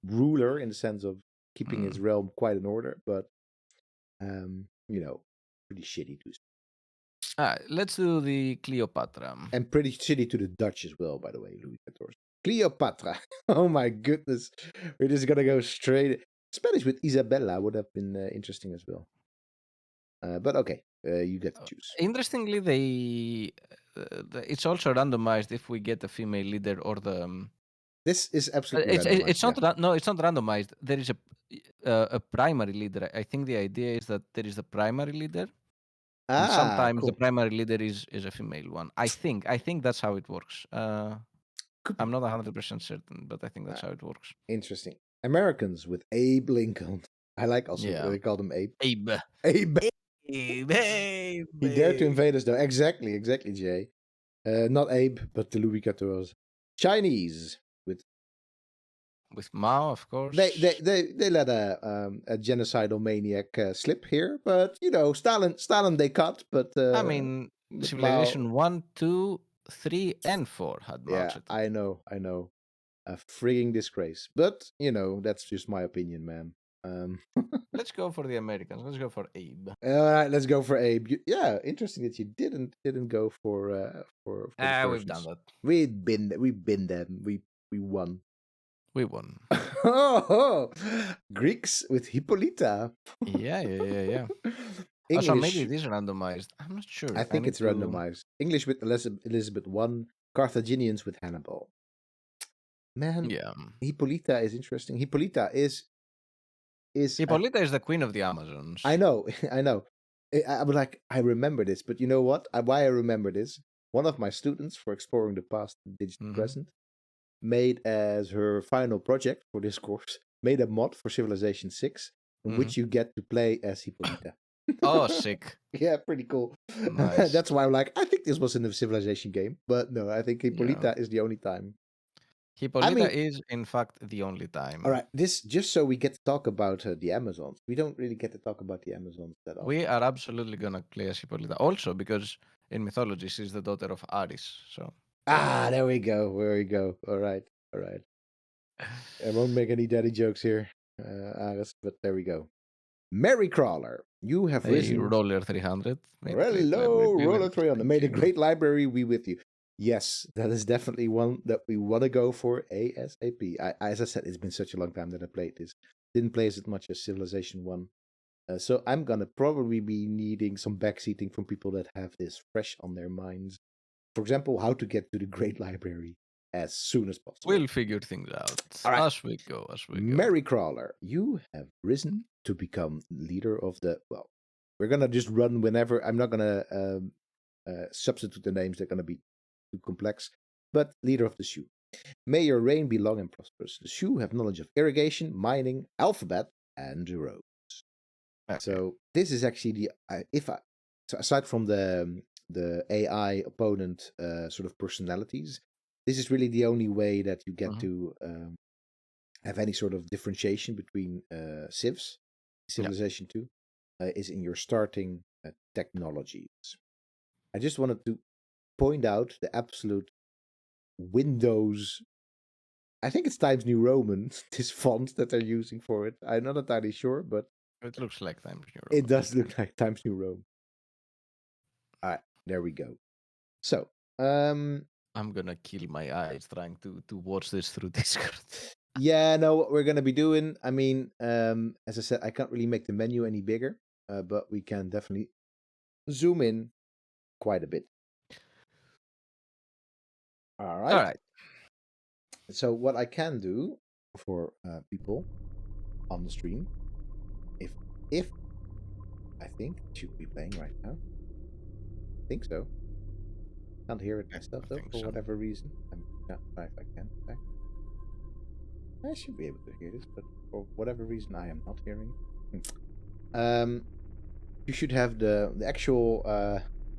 ruler in the sense of keeping his realm quite in order, but pretty shitty too. Let's do the Cleopatra. And pretty shitty to the Dutch as well, by the way, Louis XIV. Cleopatra. Oh my goodness. We're just gonna go straight. Spanish with Isabella would have been interesting as well. But okay, you get to choose. Interestingly, it's also randomized if we get a female leader or the. This is absolutely randomized. It's not. No, it's not randomized. There is a primary leader. I think the idea is that there is a primary leader, and sometimes cool. the primary leader is a female one. I think that's how it works. I'm not 100% certain, but I think that's how it works. Interesting. Americans with Abe Lincoln. I like also they call them Abe. Abe. Abe. Abe. He dared to invade us, though. Exactly, Jay. Not Abe, but the Louis XIV. Chinese with Mao, of course. They let a genocidal maniac slip here, but Stalin they cut. But I mean, Civilization Mao, 1, 2, 3, and 4 had Mao Zedong. I know, a frigging disgrace. But that's just my opinion, man. Let's go for the Americans. Let's go for Abe. All right, let's go for Abe. Yeah, interesting that you didn't go for the we've done that. We've been them. We won. We won. Greeks with Hippolyta. Yeah. English. Also, maybe it is randomized. I'm not sure. I think it's randomized. English with Elizabeth I. Carthaginians with Hannibal. Man, yeah. Hippolyta is interesting. Hippolyta is Hippolyta is the queen of the Amazons. I know. I remember this, but you know what? Why I remember this? One of my students for exploring the past and digital present made as her final project for this course, made a mod for Civilization 6 in which you get to play as Hippolyta. Oh, sick. Yeah, pretty cool. Nice. That's why I'm like, I think this was in a Civilization game, but no, I think Hippolyta is the only time. Hippolyta is, in fact, the only time. All right, this just so we get to talk about the Amazons. We don't really get to talk about the Amazons that often. We are absolutely going to play as Hippolyta. Also, because in mythology, she's the daughter of Ares. So. There we go. All right. I won't make any daddy jokes here, Ares, but there we go. Mary Crawler, you have risen. Roller 300. Hello, Roller 300. Made a great library. We with you. Yes, that is definitely one that we want to go for ASAP. As I said, it's been such a long time that I played this. Didn't play as much as Civilization 1. So I'm going to probably be needing some backseating from people that have this fresh on their minds. For example, how to get to the Great Library as soon as possible. We'll figure things out as we go. Mary Crawler, you have risen to become leader of the... Well, we're going to just run whenever. I'm not going to substitute the names. They're going to be too complex. But leader of the Sioux. May your reign be long and prosperous. The Sioux have knowledge of irrigation, mining, alphabet, and roads. Okay. So this is actually so aside from the AI opponent sort of personalities, this is really the only way that you get to have any sort of differentiation between civs, Civilization 2, is in your starting technologies. I just wanted to point out the absolute Windows. I think it's Times New Roman, this font that they're using for it. I'm not entirely sure, but it looks like Times New Roman. It does look like Times New Roman. All right, there we go. So, I'm gonna kill my eyes trying to watch this through Discord. Yeah, no, what we're gonna be doing. I mean, as I said, I can't really make the menu any bigger, but we can definitely zoom in quite a bit. All right. So what I can do for people on the stream. If I think it should be playing right now. I think so. Can't hear it myself though for whatever reason. I'm not sure if I can. I should be able to hear this, but for whatever reason I am not hearing it. You should have the actual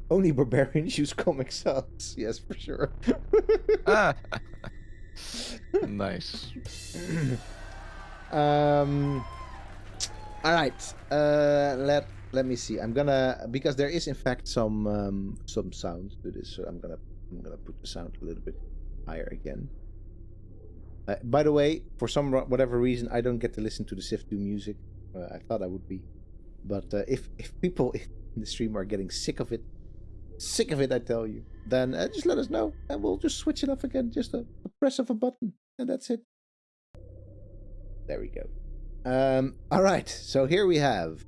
only barbarians use Comic Sans. Yes, for sure. Nice. All right. Let me see. I'm gonna, because there is in fact some sound to this, so I'm gonna put the sound a little bit higher again. By the way, for whatever reason, I don't get to listen to the Civ 2 music. I thought I would be, but if people in the stream are getting sick of it, I tell you, then just let us know, and we'll just switch it off again. Just a press of a button, and that's it. There we go. All right. So here we have,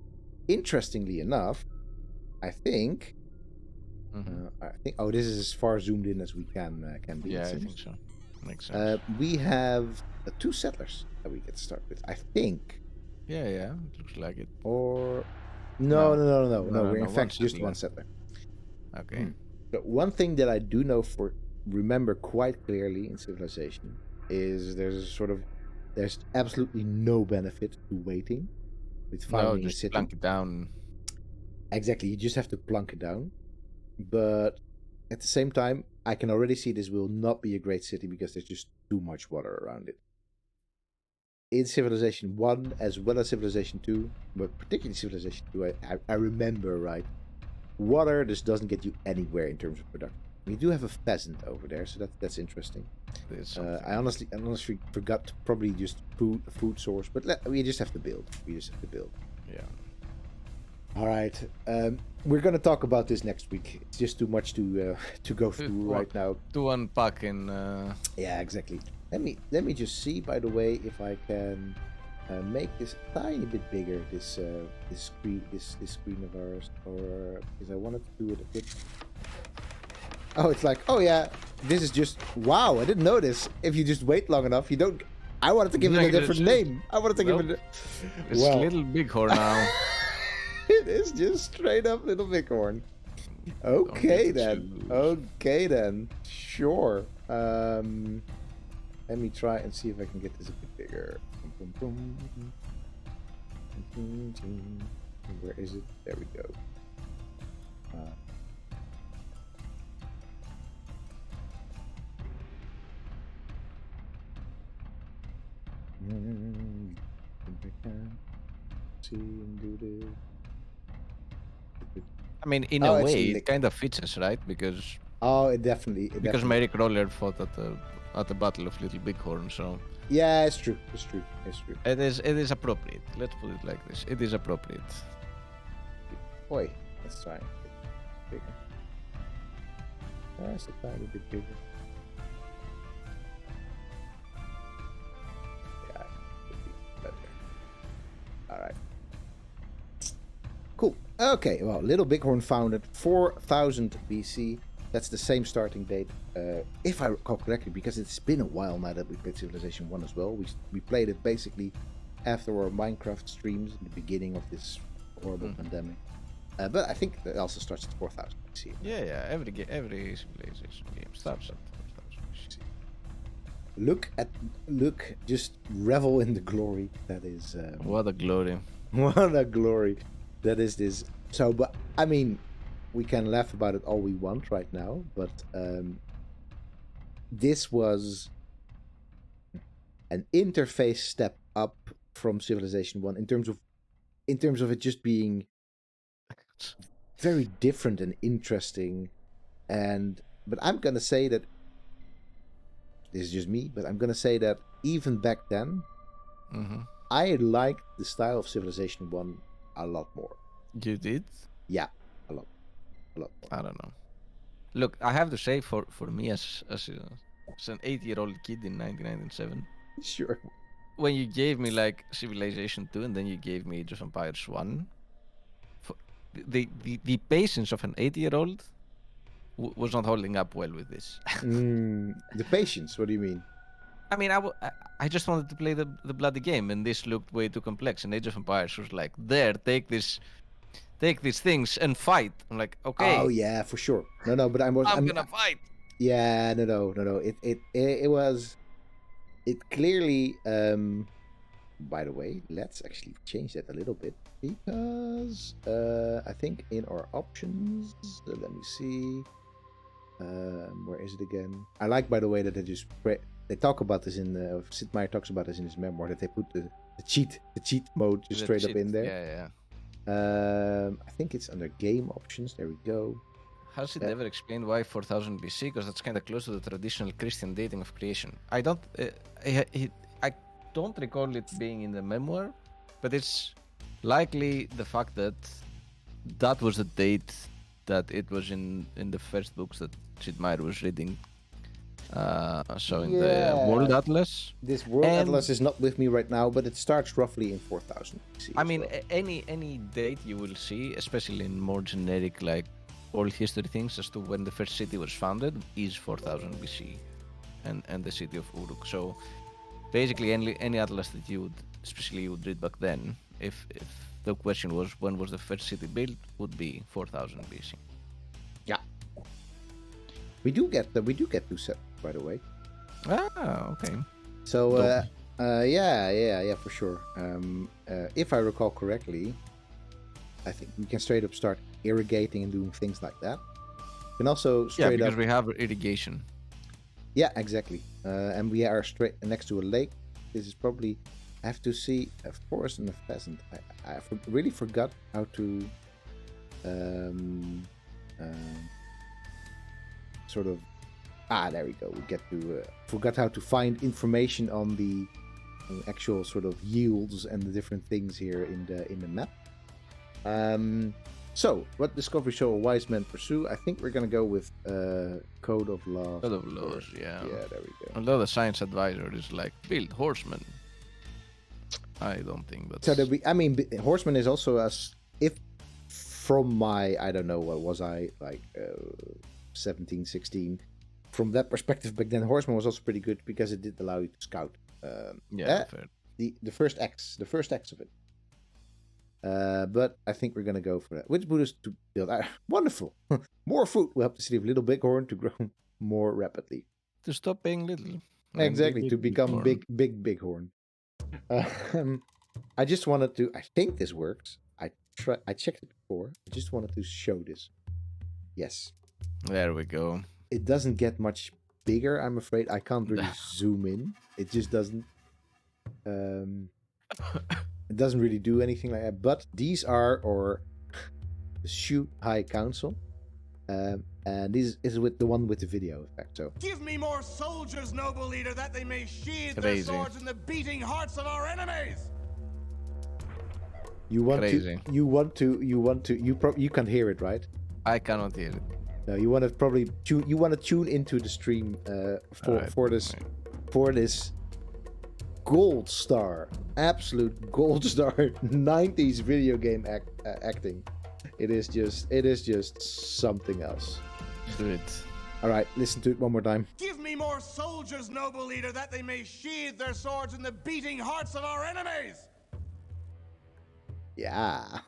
interestingly enough, I think. Oh, this is as far zoomed in as we can be. Yeah, I think so. Makes sense. We have 2 settlers that we get to start with, I think. Yeah, it looks like it. Or no. We're in fact just 1 settler. Okay. But one thing that I do remember quite clearly in Civilization is there's absolutely no benefit to waiting with founding a city. Plunk it down. Exactly, you just have to plunk it down. But at the same time, I can already see this will not be a great city because there's just too much water around it. In Civilization 1 as well as Civilization 2, but particularly Civilization 2, I remember, right? Water just doesn't get you anywhere in terms of production. We do have a pheasant over there, so that's interesting. I honestly forgot to probably just food source, but we just have to build. Yeah. All right. We're gonna talk about this next week. It's just too much to go through right now. To unpack in. Yeah, exactly. Let me just see. By the way, if I can make this a tiny bit bigger. This screen of ours, or because I wanted to do it a bit. Oh, it's like, oh yeah, this is just, wow, I didn't know this. If you just wait long enough, you don't. I wanted to give it a different name. I wanted to give it. It's Little Bighorn now. It is just straight up Little Bighorn. Okay then. Sure. Let me try and see if I can get this a bit bigger. Where is it? There we go. See and do this. I mean, in a way, it kind of fits us, right? Because it definitely. Because Merrick Roller fought at the Battle of Little Bighorn, so. Yeah, it's true. It is appropriate. Let's put it like this. It is appropriate. Boy, let's try it bigger. That's a tiny bit bigger. Yeah, it could be better. All right. Cool. Okay, well, Little Bighorn founded 4000 BC. That's the same starting date, if I recall correctly, because it's been a while now that we played Civilization 1 as well. We played it basically after our Minecraft streams in the beginning of this horrible pandemic. But I think it also starts at 4000 BC. Yeah. Every Civilization game starts at 4000 BC. Just revel in the glory that is. What a glory! What a glory that is this. So, but I mean, we can laugh about it all we want right now, but this was an interface step up from Civilization 1 in terms of it just being very different and interesting. But I'm gonna say that this is just me, but I'm gonna say that even back then, I liked the style of Civilization 1 a lot more. You did? Yeah, a lot more. I don't know. Look, I have to say, for me as an 8-year-old kid in 1997, sure, when you gave me like Civilization 2 and then you gave me Age of Empires 1, the patience of an 8-year-old was not holding up well with this. The patience? What do you mean? I mean, I just wanted to play the bloody game, and this looked way too complex. And Age of Empires was like, there, take these things and fight. I'm like, okay. Oh yeah, for sure. No, but I'm gonna fight. Yeah, no. It was. It clearly. By the way, let's actually change that a little bit because I think in our options, let me see. Where is it again? I like, by the way, that they talk about this in Sid Meier talks about this in his memoir, that they put the cheat mode just straight up in there. Yeah. I think it's under game options. There we go. Has it ever explained why 4000 BC? Because that's kind of close to the traditional Christian dating of creation. I don't recall it being in the memoir, but it's likely the fact that was the date that it was in the first books that Sid Meier was reading. So in the World Atlas. This World Atlas is not with me right now, but it starts roughly in 4000 BC. I mean, any date you will see, especially in more generic like oral history things as to when the first city was founded, is 4000 BC, and the city of Uruk. So basically, any atlas that you would read back then, if the question was when was the first city built, would be 4000 BC. Yeah. We do get two sets, by the way. Ah, okay. So yeah, for sure. If I recall correctly, I think we can straight up start irrigating and doing things like that. We can also straight because we have irrigation. Yeah, exactly. And we are straight next to a lake. This is probably, I have to see a forest and a pheasant. I really forgot how to sort of there we go. We get to forgot how to find information on the actual sort of yields and the different things here in the map. So, what discovery shall a wise man pursue? I think we're gonna go with Code of Laws. Code of Laws, yeah. Yeah, there we go. Although the science advisor is like, build horsemen. I don't think that's... So horseman is also from my, I don't know, what was I, like 17, 16. From that perspective back then, horseman was also pretty good because it did allow you to scout. Fair. The first X of it. But I think we're gonna go for that. Which Buddhist to build? Wonderful. More food will help the city of Little Bighorn to grow more rapidly. To stop being little. Exactly, to become big Bighorn. I just wanted to. I think this works. I checked it before. I just wanted to show this. Yes. There we go. It doesn't get much bigger. I'm afraid I can't really zoom in. It just doesn't. It doesn't really do anything like that. But these are the Shu High Council, and this is with the one with the video effect. So give me more soldiers, noble leader, that they may sheathe their swords in the beating hearts of our enemies. You can hear it, right? I cannot hear it. No, you want to probably tune into the stream for this gold star, absolute gold star 90s video game acting. It is just something else. Do it. All right, listen to it one more time. Give me more soldiers, noble leader, that they may sheathe their swords in the beating hearts of our enemies. Yeah.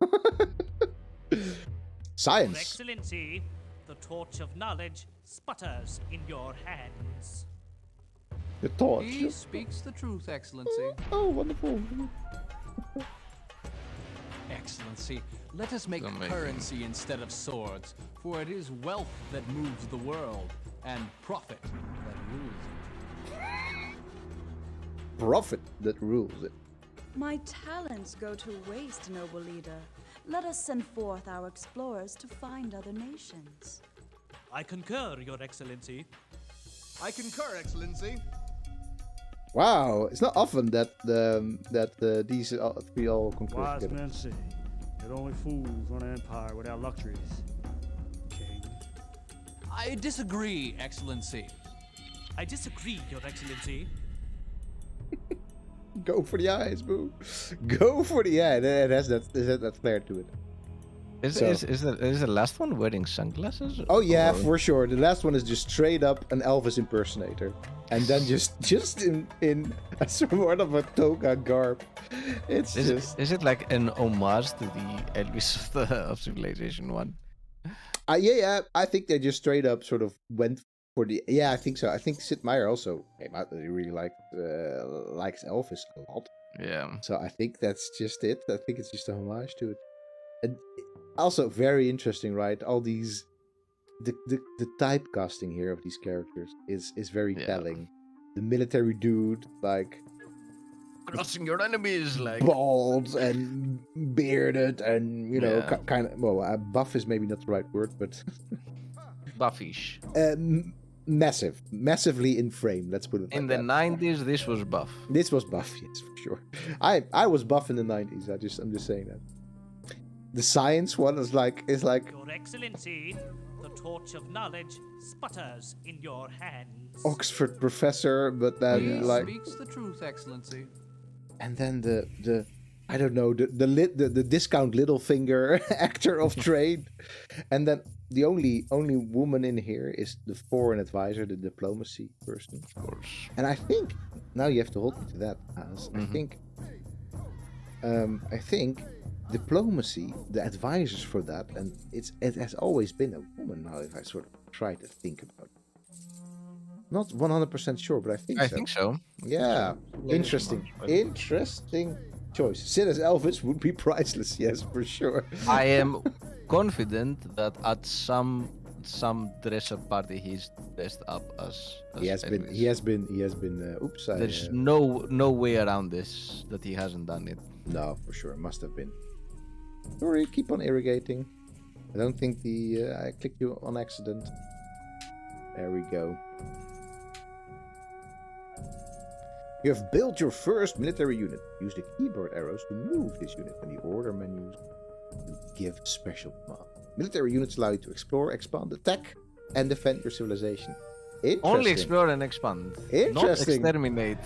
Science. Your Excellency, the torch of knowledge sputters in your hands. The torch. He speaks the truth, Excellency. Oh, wonderful. Excellency, let us make currency instead of swords, for it is wealth that moves the world, and profit that rules it. Profit that rules it. My talents go to waste, noble leader. Let us send forth our explorers to find other nations. I concur, Your Excellency. I concur, Excellency. Wow, it's not often that these three all concur Wise together. men say that only fools run an empire without luxuries. King. I disagree, Excellency. I disagree, Your Excellency. Go for the eyes, boo. Go for the eye. It has that flair to it. Is the last one wearing sunglasses? Oh yeah, for sure. The last one is just straight up an Elvis impersonator. and then just in a sort of a toga garb. Is it like an homage to the Elvis of Civilization 1? Yeah, I think they just straight up sort of went for the. Yeah, I think so. I think Sid Meier also came out that he really likes Elvis a lot. Yeah. So I think that's just it. I think it's just a homage to it. And also very interesting, right? All these the typecasting here of these characters is very telling. The military dude, like crossing your enemies, like bald and bearded, and kind of buff is maybe not the right word, but buffish. Massively in frame. Let's put it in like the that. 90s. This was buff. This was buff, yes, for sure. I was buff in the 90s. I'm just saying that. The science one is like Your Excellency, the torch of knowledge sputters in your hands. Oxford professor, but then speaks the truth, Excellency. And then the I don't know, the discount little finger actor of trade, and then the only woman in here is the foreign advisor, the diplomacy person, of course. And I think now you have to hold me to that, As. I think diplomacy, the advisors for that, and it has always been a woman. Now, if I sort of try to think about it, not 100% sure, but I think so. Yeah, interesting choice. Sid as Elvis would be priceless, yes, for sure. I am confident that at some dress-up party he's dressed up as he has Elvis. been. Oops, there's no way around this that he hasn't done it. No, for sure, must have been. Sorry, keep on irrigating. I don't think I clicked you on accident. There we go. You have built your first military unit. Use the keyboard arrows to move this unit and the order menus to give special command. Military units allow you to explore, expand, attack, and defend your civilization. Only explore and expand. Not exterminate.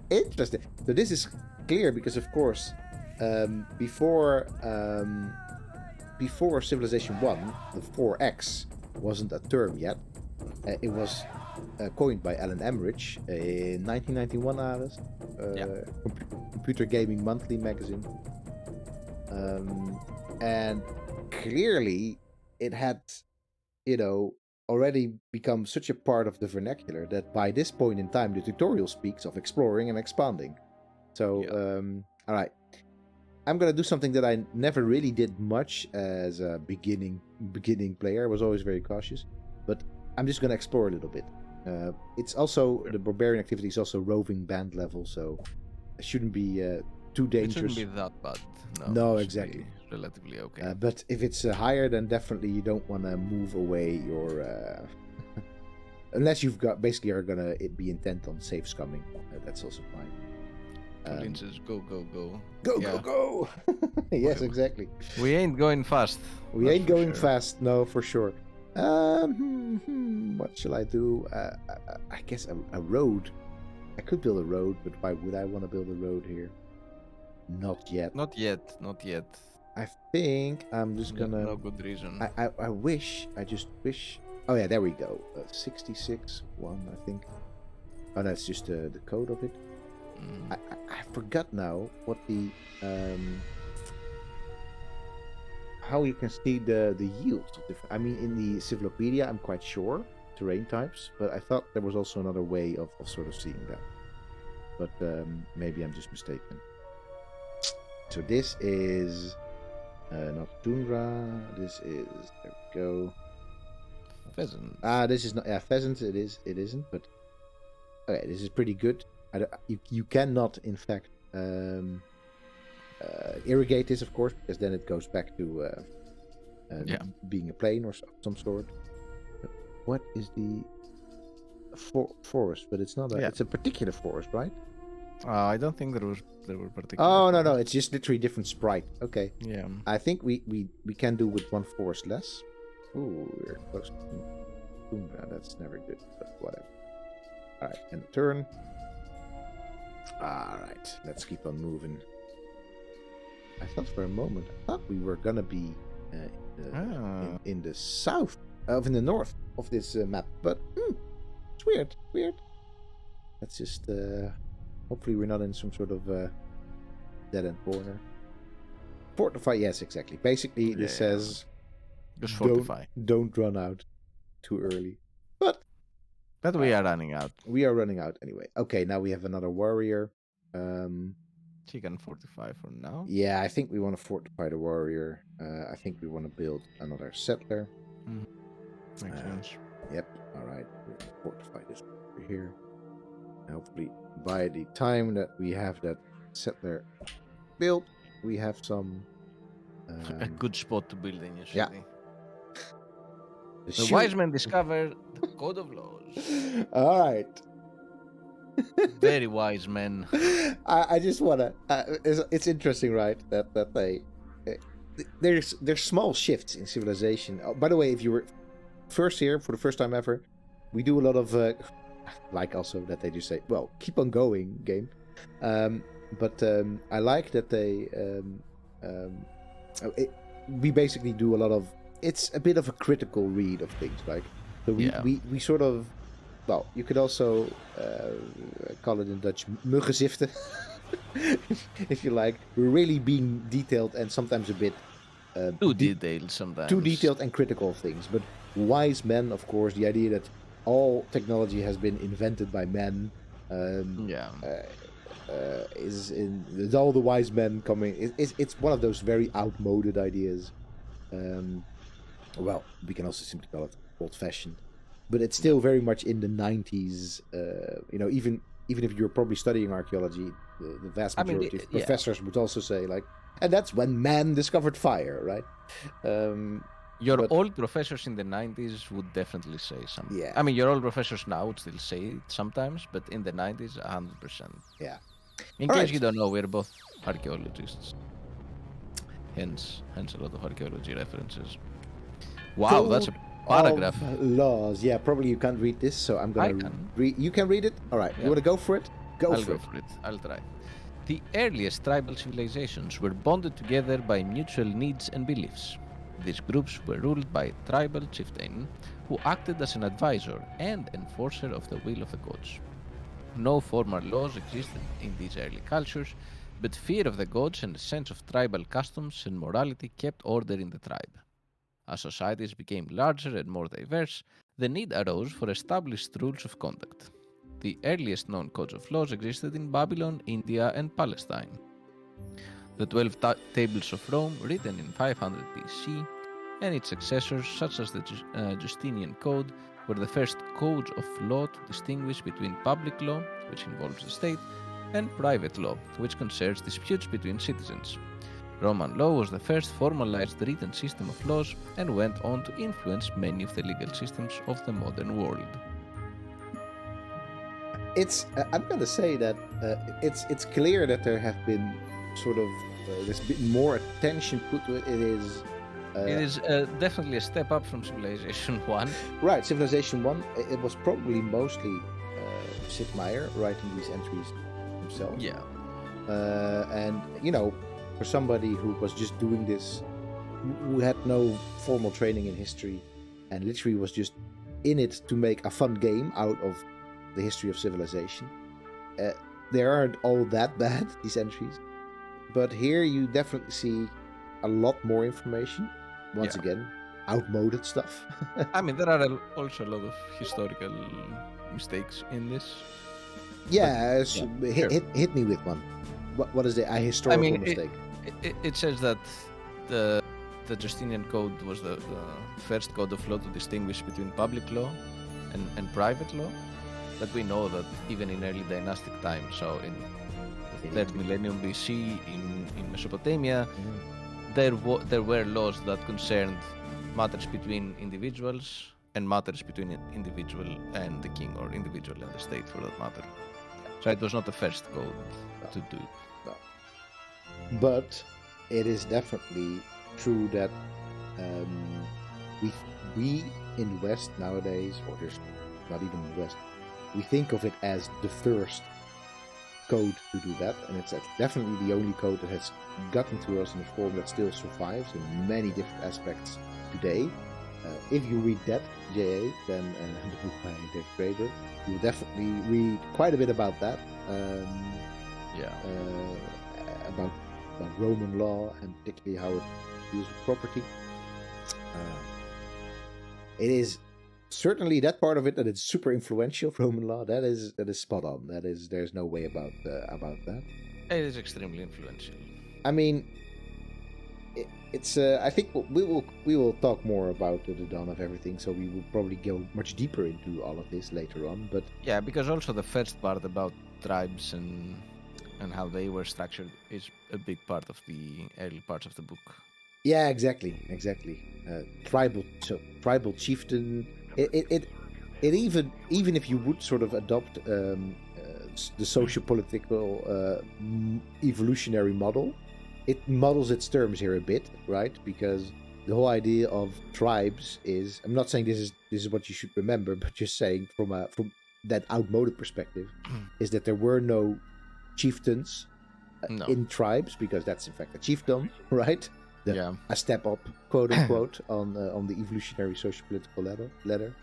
Interesting. So this is clear because, of course, before Civilization 1, the 4X wasn't a term yet. It was coined by Alan Emmerich in 1991, Aris. Computer Gaming Monthly magazine. And clearly it had, already become such a part of the vernacular that by this point in time, the tutorial speaks of exploring and expanding. So, all right. I'm gonna do something that I never really did much as a beginning player. I was always very cautious, but I'm just gonna explore a little bit. It's also the barbarian activity is also roving band level, so it shouldn't be too dangerous. It shouldn't be that bad. No, exactly. Relatively okay. But if it's higher, then definitely you don't want to move away your. Unless you've got basically are gonna be intent on safe scumming. That's also fine. Linces, go. Go! Yes, exactly. We ain't going fast. We ain't going fast, no, for sure. What shall I do? I guess a road. I could build a road, but why would I want to build a road here? Not yet. Not yet. I think I'm just gonna. No good reason. I just wish. Oh yeah, there we go. 66 1, I think. Oh, that's just the code of it. I forgot now what the how you can see the yields of different. I mean, in the Civilopedia, I'm quite sure terrain types, but I thought there was also another way of sort of seeing that. But maybe I'm just mistaken. So this is not tundra. This is there we go. Pheasant. This is not pheasant. It isn't. But okay, this is pretty good. You cannot, in fact, irrigate this, of course, because then it goes back to being a plain or some sort. What is the forest? But it's not. It's a particular forest, right? I don't think there were particular. Oh no, it's just literally different sprite. Okay. Yeah. I think we can do with one forest less. Ooh, we're close to tundra. That's never good, but whatever. All right, and turn. All right, let's keep on moving. I thought for a moment, we were gonna be in the south, in the north of this map, but it's weird. Let's just hopefully we're not in some sort of dead end corner. Fortify, yes, exactly. Basically, this says just fortify. Don't run out too early. But we are running out. We are running out anyway. Okay, now we have another warrior. She can fortify for now. Yeah, I think we want to fortify the warrior. I think we want to build another settler. Makes sense. Yep. All right. We'll fortify this over here. And hopefully, by the time that we have that settler built, we have some. A good spot to build in your city. Yeah. The wise men discovered the code of laws. All right. Very wise men. I just wanna. It's interesting, right? That they there's small shifts in civilization. Oh, by the way, if you were first here for the first time ever, we do a lot of like also that they just say, "Well, keep on going, game." But I like that they we basically do a lot of. It's a bit of a critical read of things, like so we sort of. Well, you could also call it in Dutch muggenziften, if you like. We're really being detailed and sometimes a bit... too detailed sometimes. Too detailed and critical of things. But wise men, of course, the idea that all technology has been invented by men is in... With all the wise men coming... It's one of those very outmoded ideas. Well, we can also simply call it old-fashioned. But it's still very much in the 90s. Even if you're probably studying archaeology, the vast majority of professors would also say, like, and that's when man discovered fire, right? Your old professors in the 90s would definitely say something. Yeah. I mean, your old professors now would still say it sometimes, but in the 90s, 100%. Yeah. In case you don't know, we're both archaeologists. Hence a lot of archaeology references. Wow, that's a paragraph. Laws. Yeah, probably you can't read this, so I'm gonna read. You can read it. All right. You want to go for it? I'll go for it. I'll try. The earliest tribal civilizations were bonded together by mutual needs and beliefs. These groups were ruled by a tribal chieftain who acted as an advisor and enforcer of the will of the gods. No formal laws existed in these early cultures, but fear of the gods and a sense of tribal customs and morality kept order in the tribe. As societies became larger and more diverse, the need arose for established rules of conduct. The earliest known codes of laws existed in Babylon, India, and Palestine. The 12 Tables of Rome, written in 500 BC, and its successors, such as the Justinian Code, were the first codes of law to distinguish between public law, which involves the state, and private law, which concerns disputes between citizens. Roman law was the first formalized written system of laws and went on to influence many of the legal systems of the modern world. I'm going to say that it's clear that there have been sort of there's been more attention put to it. It is definitely a step up from Civilization 1. Right, Civilization 1. It was probably mostly Sid Meier writing these entries himself. Yeah. And for somebody who was just doing this, who had no formal training in history, and literally was just in it to make a fun game out of the history of civilization. They aren't all that bad, these entries. But here you definitely see a lot more information. Once again, outmoded stuff. I mean, there are also a lot of historical mistakes in this. Yeah, hit me with one. What is the historical mistake? It says that the Justinian Code was the first code of law to distinguish between public law and private law. But we know that even in early dynastic times, so in the 3rd millennium BC in Mesopotamia, there were laws that concerned matters between individuals and matters between individual and the king, or individual and the state for that matter. So it was not the first code to do it. No. But it is definitely true that we in the West nowadays, or there's not even in the West, we think of it as the first code to do that, and it's definitely the only code that has gotten to us in a form that still survives in many different aspects today. if you read that, JA, then the book by Dave Graeber, you'll definitely read quite a bit about that. About Roman law and particularly how it deals with property. It is certainly that part of it that it's super influential. Roman law, that is spot on. There's no way about that. It is extremely influential. I mean, it's. I think we will talk more about the dawn of everything. So we will probably go much deeper into all of this later on. But yeah, because also the first part about tribes and how they were structured is a big part of the early parts of the book. Yeah, exactly. Tribal chieftain. It even if you would sort of adopt the socio-political evolutionary model, it models its terms here a bit, right? Because the whole idea of tribes is, I'm not saying this is what you should remember, but just saying from that outmoded perspective, is that there were no chieftains in tribes, because that's in fact a chiefdom, right? A step up, quote unquote, on the evolutionary socio-political ladder.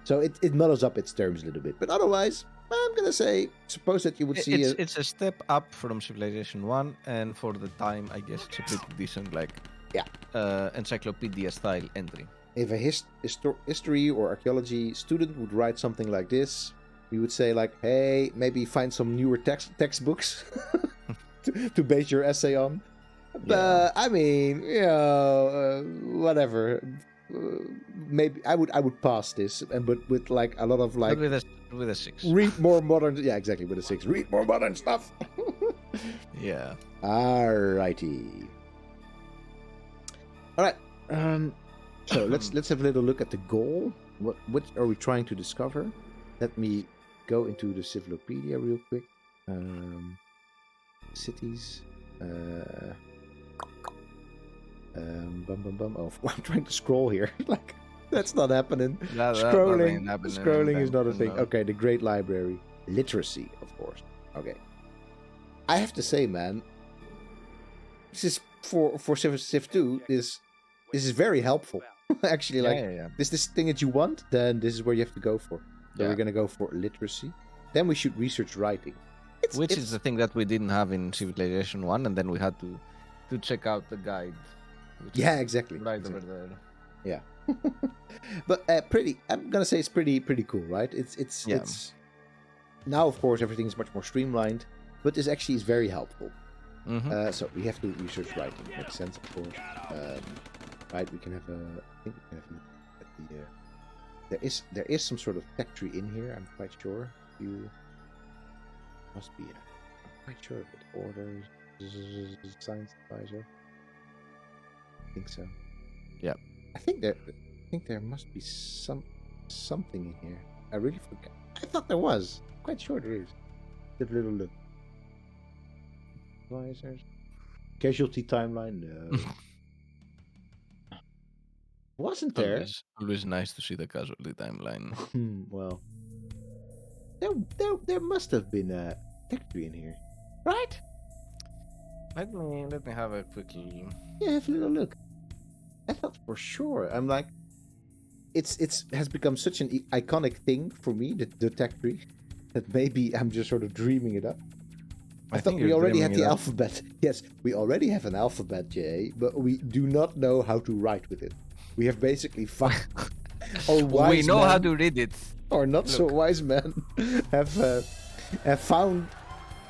So it muddles up its terms a little bit, but otherwise, I'm gonna say, suppose that you would see it's a step up from Civilization 1, and for the time, I guess it's a pretty decent, encyclopedia style entry. If a history or archaeology student would write something like this, we would say like, hey, maybe find some newer textbooks to base your essay on. But I mean, whatever. Maybe I would pass this, but with like a lot of like with a 6. Read more modern. Yeah, exactly, with a 6. Read more modern stuff. Yeah. Alrighty. All right. So let's have a little look at the goal. What are we trying to discover? Let me go into the Civilopedia real quick. Cities. Oh, I'm trying to scroll here. Like, that's not happening. Scrolling is not a thing. Okay, the Great Library. Literacy, of course. Okay. I have to say, man, this is for Civ 2. This is very helpful. Actually, this thing that you want, then this is where you have to go for. So we're gonna go for literacy. Then we should research writing. Which is the thing that we didn't have in Civilization 1, and then we had to check out the guide. Yeah, exactly. Right over there. Yeah. But I'm gonna say it's pretty cool, right? It's now, of course, everything is much more streamlined, but this actually is very helpful. Mm-hmm. So we have to research writing. Makes sense, of course. Right, we can have a. I think we can have a look at the. There is some sort of tech tree in here. I'm quite sure. You must be. I'm quite sure of it. Orders, science advisor. I think so. Yeah. I think there must be something in here. I really forgot. I thought there was. I'm quite sure there is. Have a little look. Advisors. Casualty timeline. No. Wasn't there? Always nice to see the casualty timeline. Well, there must have been a factory in here, right? Let me have a quick. Yeah, have a little look. I thought for sure. I'm like, it's has become such an iconic thing for me, the tech tree, that maybe I'm just sort of dreaming it up. I thought we already had the alphabet. Yes, we already have an alphabet, Jay, but we do not know how to write with it. We have basically found. We know how to read it. Or not so wise men have found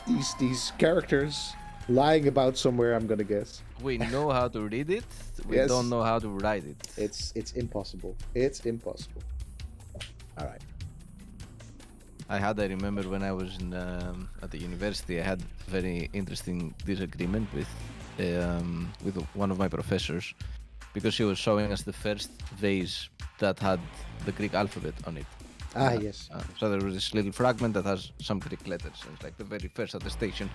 these characters lying about somewhere, I'm gonna guess. We know how to read it. We don't know how to write it. It's impossible. It's impossible. All right. I remember when I was at the university, I had a very interesting disagreement with one of my professors, because she was showing us the first vase that had the Greek alphabet on it. Yes. So there was this little fragment that has some Greek letters. And it's like the very first attestation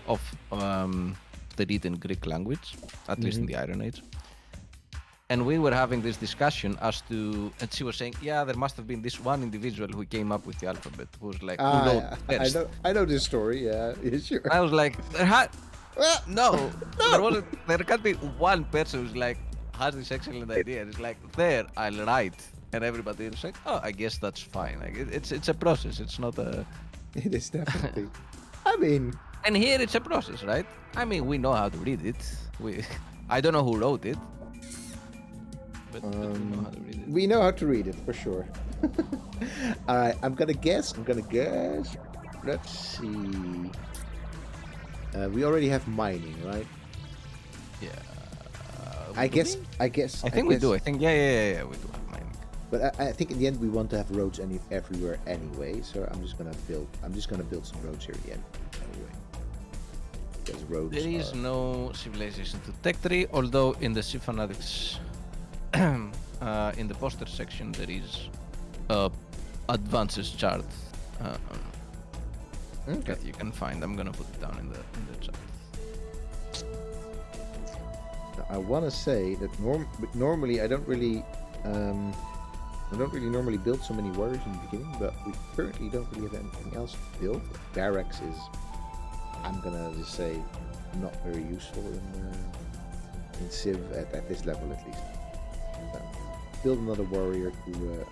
of the written Greek language, at least in the Iron Age. And we were having this discussion as to, and she was saying, yeah, there must have been this one individual who came up with the alphabet, who was like, who wrote first. I know this story, yeah, sure. I was like, no, there can't be one person who's like, has this excellent idea. It's like, there, I'll write. And everybody is like, oh, I guess that's fine. Like, it's a process. It's not a... It is definitely. I mean... And here it's a process, right? I mean, we know how to read it. I don't know who wrote it. But we know how to read it. We know how to read it, for sure. Alright, I'm gonna guess. Let's see. We already have mining, right? Yeah. I guess. I think we do. I think, yeah, we do have mining. But I think in the end we want to have roads everywhere anyway. So I'm just gonna build some roads here at the end anyway. Because roads. There is no civilization to tech tree, although in the Sea Fanatics, in the poster section, there is advances chart that you can find. I'm gonna put it down in the chat. I want to say that normally I don't really normally build so many warriors in the beginning, but we currently don't really have anything else to build. Barracks is, I'm gonna just say, not very useful in Civ at this level at least. Build another warrior to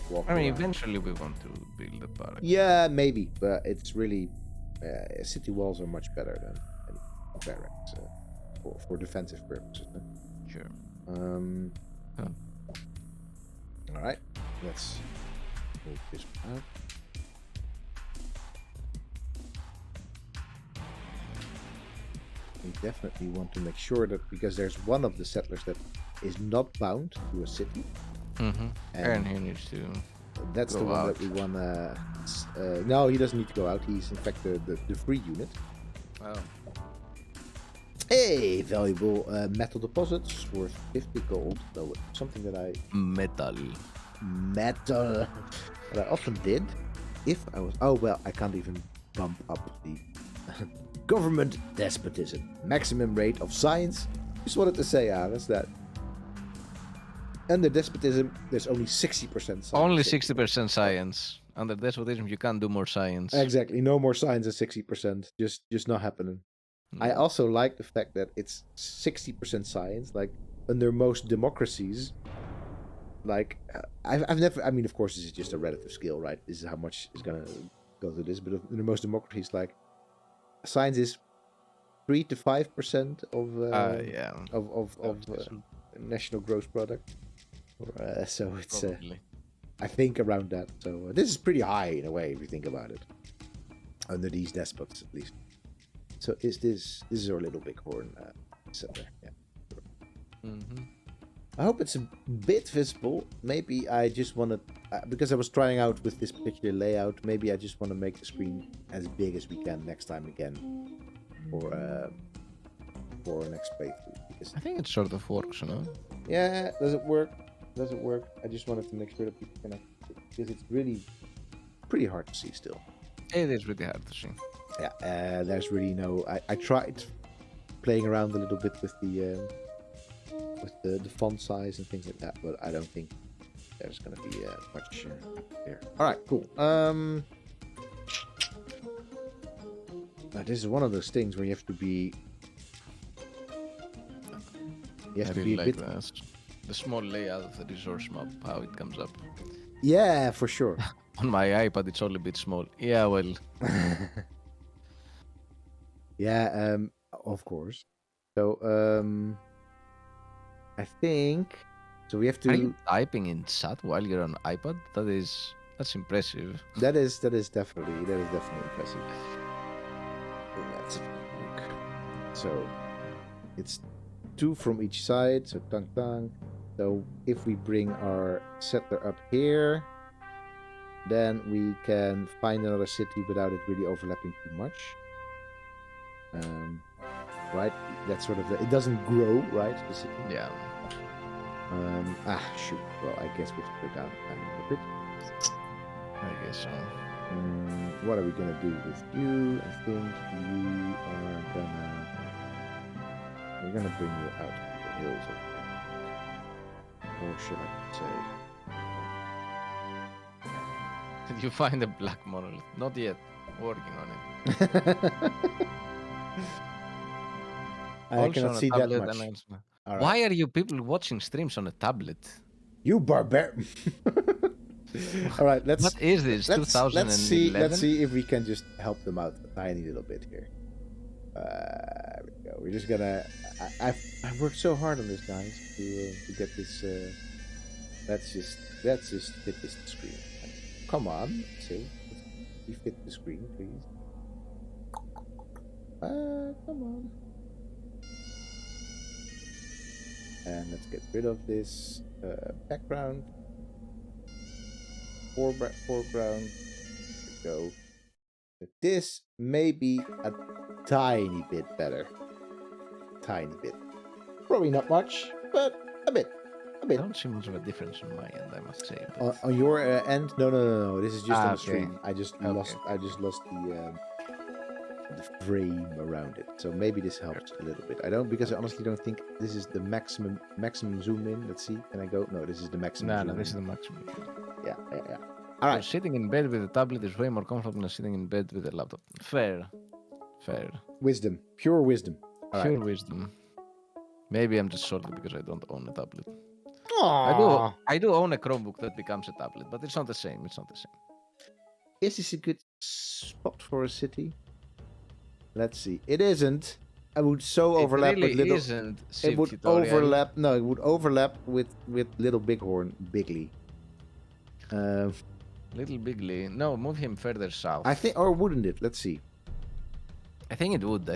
walk I mean, around. eventually we want to build a barrack. Yeah, maybe, but it's really city walls are much better than barracks for defensive purposes. Sure. All right, let's move this out. We definitely want to make sure that, because there's one of the settlers that is not bound to a city. And he needs to. That's go the one out. that we want to. No, he doesn't need to go out. He's in fact the free unit. Oh. Hey, valuable metal deposits worth 50 gold. Though something that I Metal. that I often did. If I was, oh well, I can't even bump up the government despotism. Maximum rate of science. Just wanted to say, that's that. Under despotism, there's only 60% science. Only 60% science. Under despotism, you can't do more science. Exactly, no more science than 60%. Just not happening. I also like the fact that it's 60% science. Like under most democracies, like I've never. I mean, of course, this is just a relative scale, right? This is how much is gonna go to this. But in most democracies, like science is 3 to 5% of national gross product. So it's I think around that. So this is pretty high in a way if you think about it. Under these despots, at least. So this is our little bighorn settler. Yeah. I hope it's a bit visible. Maybe I just want to, because I was trying out with this particular layout. Maybe I just want to make the screen as big as we can next time again, for our next playthrough. Because I think it sort of works, you know. yeah, does it work? Does it work? I just wanted to make sure that people can, because it's really pretty hard to see still. It is really hard to see. Yeah, there's really no. I tried playing around a little bit with the font size and things like that, but I don't think there's gonna be much there. All right, cool. This is one of those things where you have to be. You have to be a bit. The small layout of the resource map, how it comes up. Yeah, for sure. On my iPad, it's all a bit small. Yeah, well. Yeah, of course. So, I think so. We have to. Are you typing in chat while you're on iPad? That's impressive. That is definitely impressive. Let's look. So, it's 2 from each side. So tang. So if we bring our settler up here, then we can find another city without it really overlapping too much. Right? That's sort of it doesn't grow, right? The city. Yeah. Shoot. Well, I guess we have to go down a little bit. I guess so. What are we gonna do with you? I think we're gonna bring you out to the hills over there. Or should I say? Did you find a black monolith? Not yet. Working on it. I cannot see that much. right. Why are you people watching streams on a tablet? You barbarian. All right, What is this? 2011? Let's see if we can just help them out a tiny little bit here. There we go. We're just gonna. I've worked so hard on this, guys, to get this. Let's just fit this screen. Come on, see, we fit the screen, please. Come on. And let's get rid of this background. Foreground. There we go. But this may be a tiny bit better. Tiny bit. Probably not much, but a bit. A I bit. don't see much of a difference on my end, I must say. On your end? No. This is just on the okay. stream. I just lost the frame around it. So maybe this helps a little bit. I honestly don't think this is the maximum zoom in. Let's see. Can I go? No, this is the maximum. No, zoom this in. is the maximum. Yeah. All right. Sitting in bed with a tablet is way more comfortable than sitting in bed with a laptop. Fair. Wisdom. Pure wisdom. All Pure right. wisdom. Maybe I'm just salty because I don't own a tablet. Aww. I do own a Chromebook that becomes a tablet, but it's not the same. Is this a good spot for a city? Let's see. It isn't. I would overlap really with little. Isn't It would tutorial. overlap. No, it would overlap with Little Bighorn, Bigly. Little Bigly. No, move him further south. I think, or wouldn't it? Let's see. I think it would.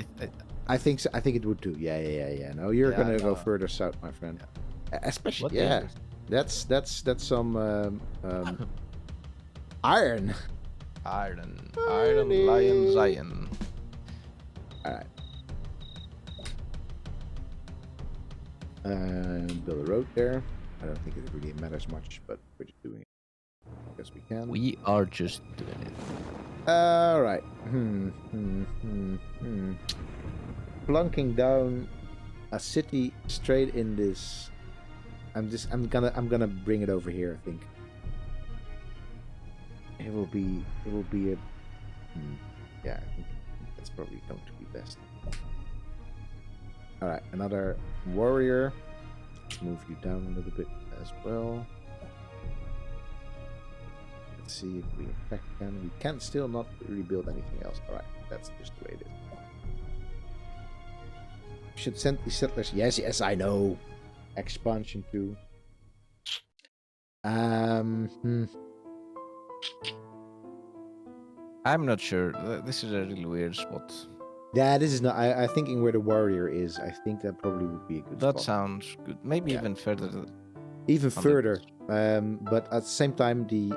I think so. I think it would too. Yeah. No, you're gonna go further south, my friend. Especially, That's some iron. Iron Lion Zion. All right. Build a road there. I don't think it really matters much, but we're just doing it because we can. We are just doing it. All right. Plunking down a city straight in this. I'm gonna bring it over here. I think it will be a. Yeah, I think that's probably going to be best. All right, another warrior. Let's move you down a little bit as well. Let's see if we in fact can. We can still not rebuild anything else. All right, that's just the way it is. Should send the settlers. Yes, I know. Expansion too. I'm not sure. This is a really weird spot. Yeah, this is not. I'm thinking where the warrior is. I think that probably would be a good That spot. sounds good. Maybe even further. Even further. But at the same time, the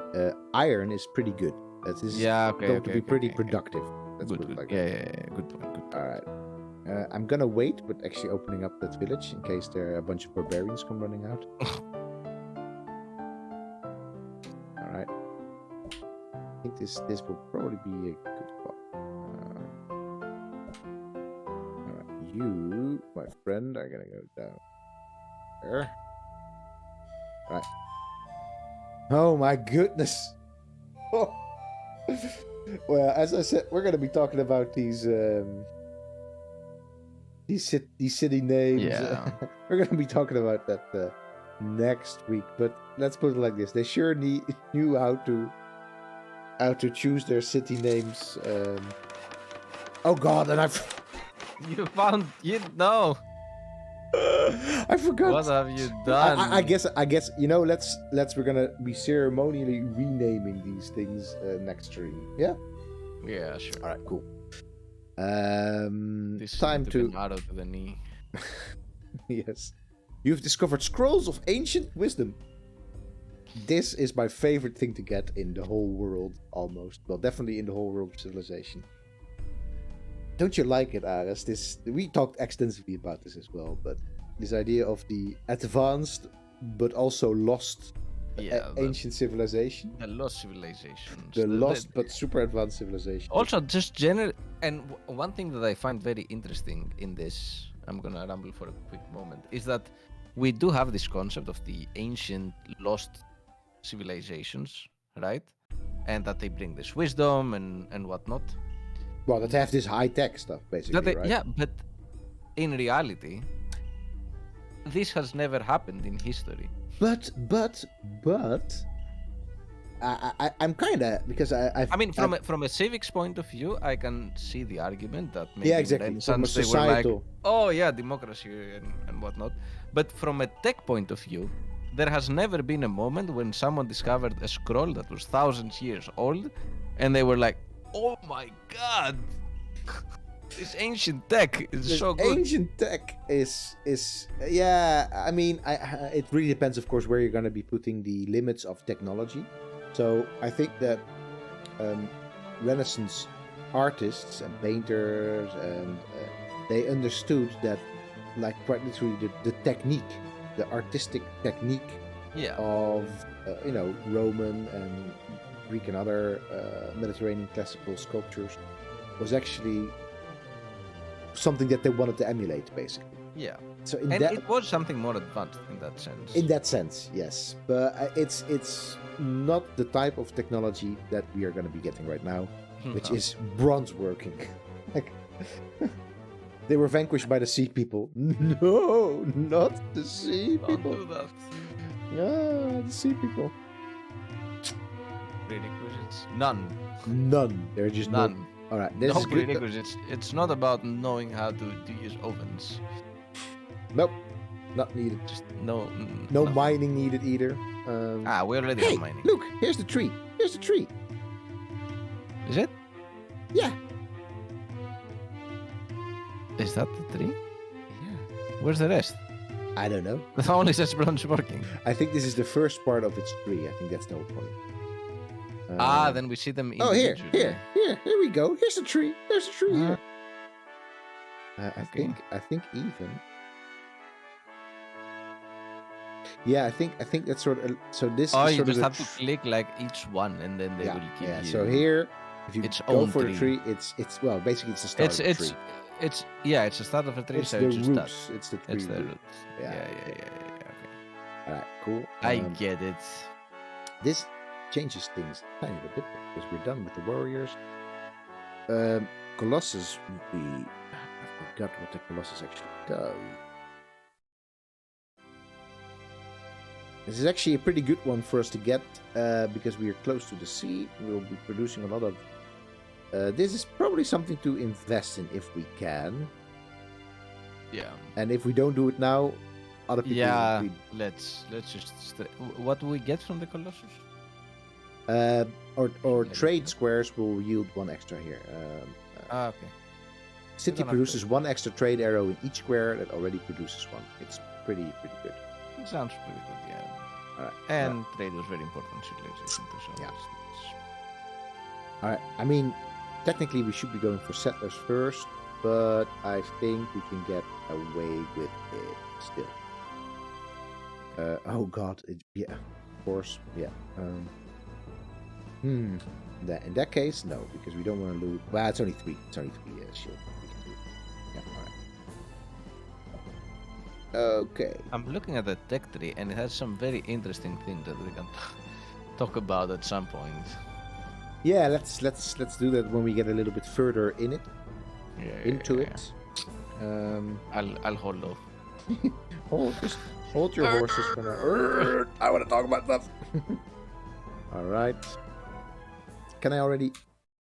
iron is pretty good. That is going to be pretty productive. Let's put it like that. Good point. All right. I'm gonna wait with actually opening up that village in case there are a bunch of barbarians come running out. All right. I think this will probably be a good spot. All right, you, my friend, are gonna go down there. All right. Oh my goodness. Oh. Well, as I said, we're gonna be talking about these city names. Yeah. We're gonna be talking about that next week. But let's put it like this: they sure knew how to choose their city names. Oh God! And You know. I forgot. What have you done? I guess we're gonna be ceremonially renaming these things next stream. Yeah. Yeah, sure. All right. Cool. This Time to Naruto to the knee. Yes. You've discovered scrolls of ancient wisdom. This is my favorite thing to get in the whole world, almost. Well, definitely in the whole world of Civilization. Don't you like it, Ares? We talked extensively about this as well, but this idea of the advanced but also lost ancient civilization. The lost civilizations. The lost but super advanced civilization. Also, just general. And one thing that I find very interesting in this, I'm gonna ramble for a quick moment, is that we do have this concept of the ancient lost civilizations, right? And that they bring this wisdom and whatnot. Well, that they have this high-tech stuff, basically, right? Yeah, but in reality, this has never happened in history. But I'm kind of, because I mean, from a civics point of view, I can see the argument that maybe yeah, exactly. in From a Renaissance they were like, societal, oh yeah, democracy and whatnot. But from a tech point of view, there has never been a moment when someone discovered a scroll that was thousands years old, and they were like, oh my god, this ancient tech is so good. Ancient tech is yeah. I mean, it really depends, of course, where you're going to be putting the limits of technology. So I think that Renaissance artists and painters, and they understood that, like, quite literally the technique, the artistic technique of Roman and Greek and other Mediterranean classical sculptures was actually something that they wanted to emulate, basically. Yeah. So it was something more advanced in that sense. In that sense, yes, but it's not the type of technology that we are going to be getting right now, which is bronze working. Like, they were vanquished by the sea people. No, not the sea people. Don't do that. Yeah, the sea people. Prerequisites? None. They're just none. No. All right, this no is good. prerequisites. It's not about knowing how to use ovens. Nope, not needed. Just no mining needed either. We already have mining. Look, here's the tree. Here's the tree. Is it? Yeah. Is that the tree? Yeah. Where's the rest? I don't know. The only says bronze working. I think this is the first part of its tree. I think that's the whole point. Then we see them individually. Here we go. Here's the tree. There's a tree here. I think even. Yeah, I think that's sort of. So this. Oh, is you sort just of have to click like each one, and then they will give you. So here, if you its go own for tree. the tree, it's well, basically it's the start of the tree. It's the start of a tree. It's so the it's just roots. that. It's the tree. It's the root. roots. Yeah. Okay. All right, cool. I get it. This changes things a tiny bit because we're done with the warriors. Colossus would be. I forgot what the Colossus actually does. This is actually a pretty good one for us to get because we are close to the sea. We'll be producing a lot of. This is probably something to invest in if we can. Yeah. And if we don't do it now, other people. Yeah. Let's just. What do we get from the Colossus? Or trade squares will yield one extra here. Okay. City produces one extra trade arrow in each square that already produces one. It's pretty good. It sounds pretty good, yeah. Alright. And trade was very important in civilization too, so yeah. Alright, I mean, technically we should be going for settlers first, but I think we can get away with it still. Oh god, yeah, of course, yeah. In that case, no, because we don't want to lose. Well, it's only three. It's only three shield. We can do it. Yeah, alright. Okay. I'm looking at the tech tree, and it has some very interesting things that we can talk about at some point. Yeah, let's do that when we get a little bit further in it. Into it. I'll hold off. Hold your horses for now. I want to talk about that. All right. Can I already?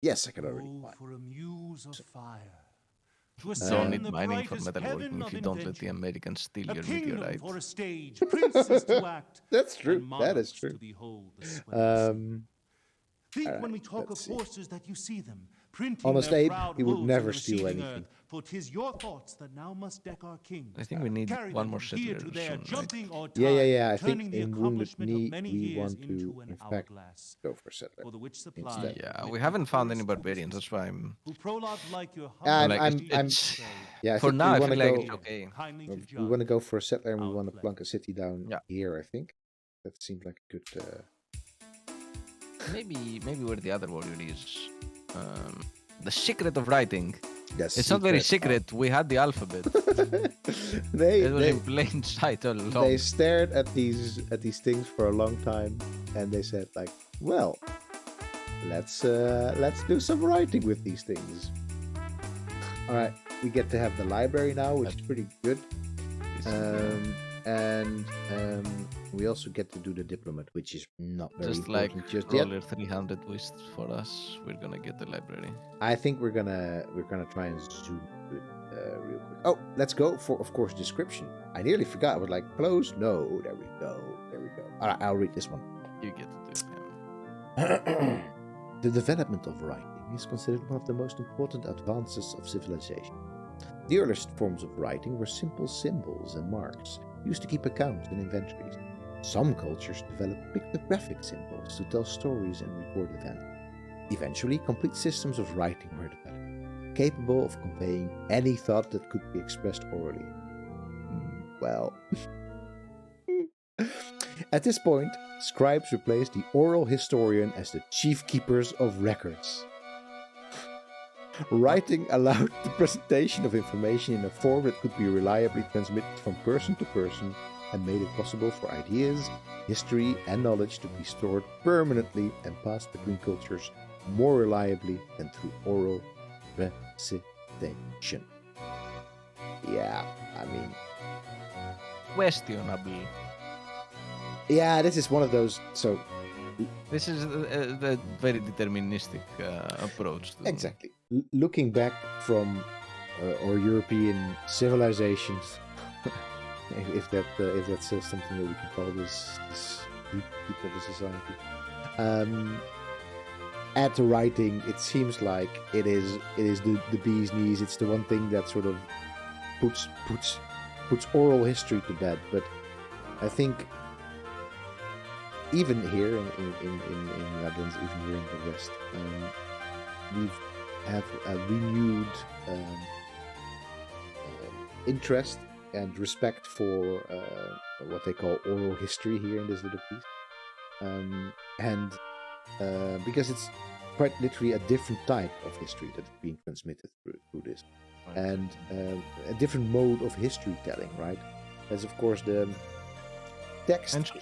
Yes, I can already. For a muse of fire. Don't need mining for metalworking if you don't let the Americans steal your meteorite. For a stage, princes to act. That's true. That is true. To behold the think when we talk of horses that you see them, printing Honest their Abe, proud he would hooves never in the steal receding anything. earth, for 'tis your thoughts that now must deck our kings. I think we need Carry one them more from here settler to there, soon, right? jumping or Yeah. I turning think the in Wounded accomplishment of Knee many we years want to, into an in fact, hourglass. go for settler. For the which supply Instead. Yeah, we haven't found any barbarians. That's why I'm. who prologue like your I'm- heart I'm- is I'm- say, Yeah, I For think now, I we feel want to like go. it's okay. kindly to We judge. want to go for a settler and we our want to flesh. plunk a city down Yeah. here. I think that seems like a good. Maybe where the other warrior is. The secret of writing. Yes, It's not very secret. We had the alphabet. It was in plain sight all along. They stared at these things for a long time, and they said, like, "Well, let's do some writing with these things." All right, we get to have the library now, which is pretty good. and we also get to do the diplomat, which is not very Just like important just yet. roller 300 wished for us, we're gonna get the library. I think we're gonna try and zoom to it real quick. Oh, let's go for, of course, description. I nearly forgot. I was like, close. No, there we go. All right, I'll read this one. You get to do it. The development of writing is considered one of the most important advances of civilization. The earliest forms of writing were simple symbols and marks used to keep accounts and inventories. Some cultures developed pictographic symbols to tell stories and record events. Eventually, complete systems of writing were developed, capable of conveying any thought that could be expressed orally. Well, at this point, scribes replaced the oral historian as the chief keepers of records. Writing allowed the presentation of information in a form that could be reliably transmitted from person to person and made it possible for ideas, history, and knowledge to be stored permanently and passed between cultures more reliably than through oral recitation. Yeah, I mean... Questionable. Yeah, this is one of those... So this is a very deterministic approach. Exactly. Looking back from our European civilizations, if that's still something that we can call this deep of the society, at the writing, it seems like it is the bee's knees. It's the one thing that sort of puts oral history to bed. But I think even here in the Netherlands, even here in the West, we have a renewed interest and respect for what they call oral history here in this little piece, and because it's quite literally a different type of history that is being transmitted through this, and a different mode of history telling, right? There's of course the text.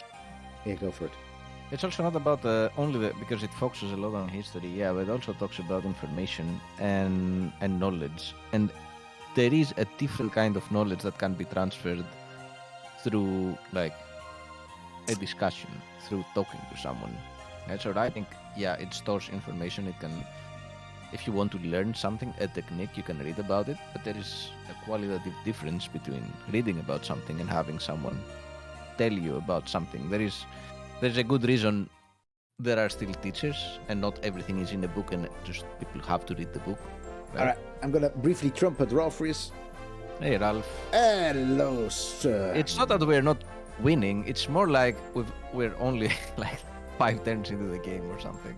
Yeah, go for it. It's also not about because it focuses a lot on history, yeah, but it also talks about information and knowledge. And there is a different kind of knowledge that can be transferred through like a discussion, through talking to someone. And so I think, yeah, it stores information. It can, if you want to learn something, a technique, you can read about it, but there is a qualitative difference between reading about something and having someone tell you about something. There's a good reason there are still teachers and not everything is in a book and just people have to read the book. Right? All right, I'm gonna briefly trumpet Ralph Rees. Hey, Ralph. Hello, sir. It's not that we're not winning. It's more like we're only like 5 turns into the game or something.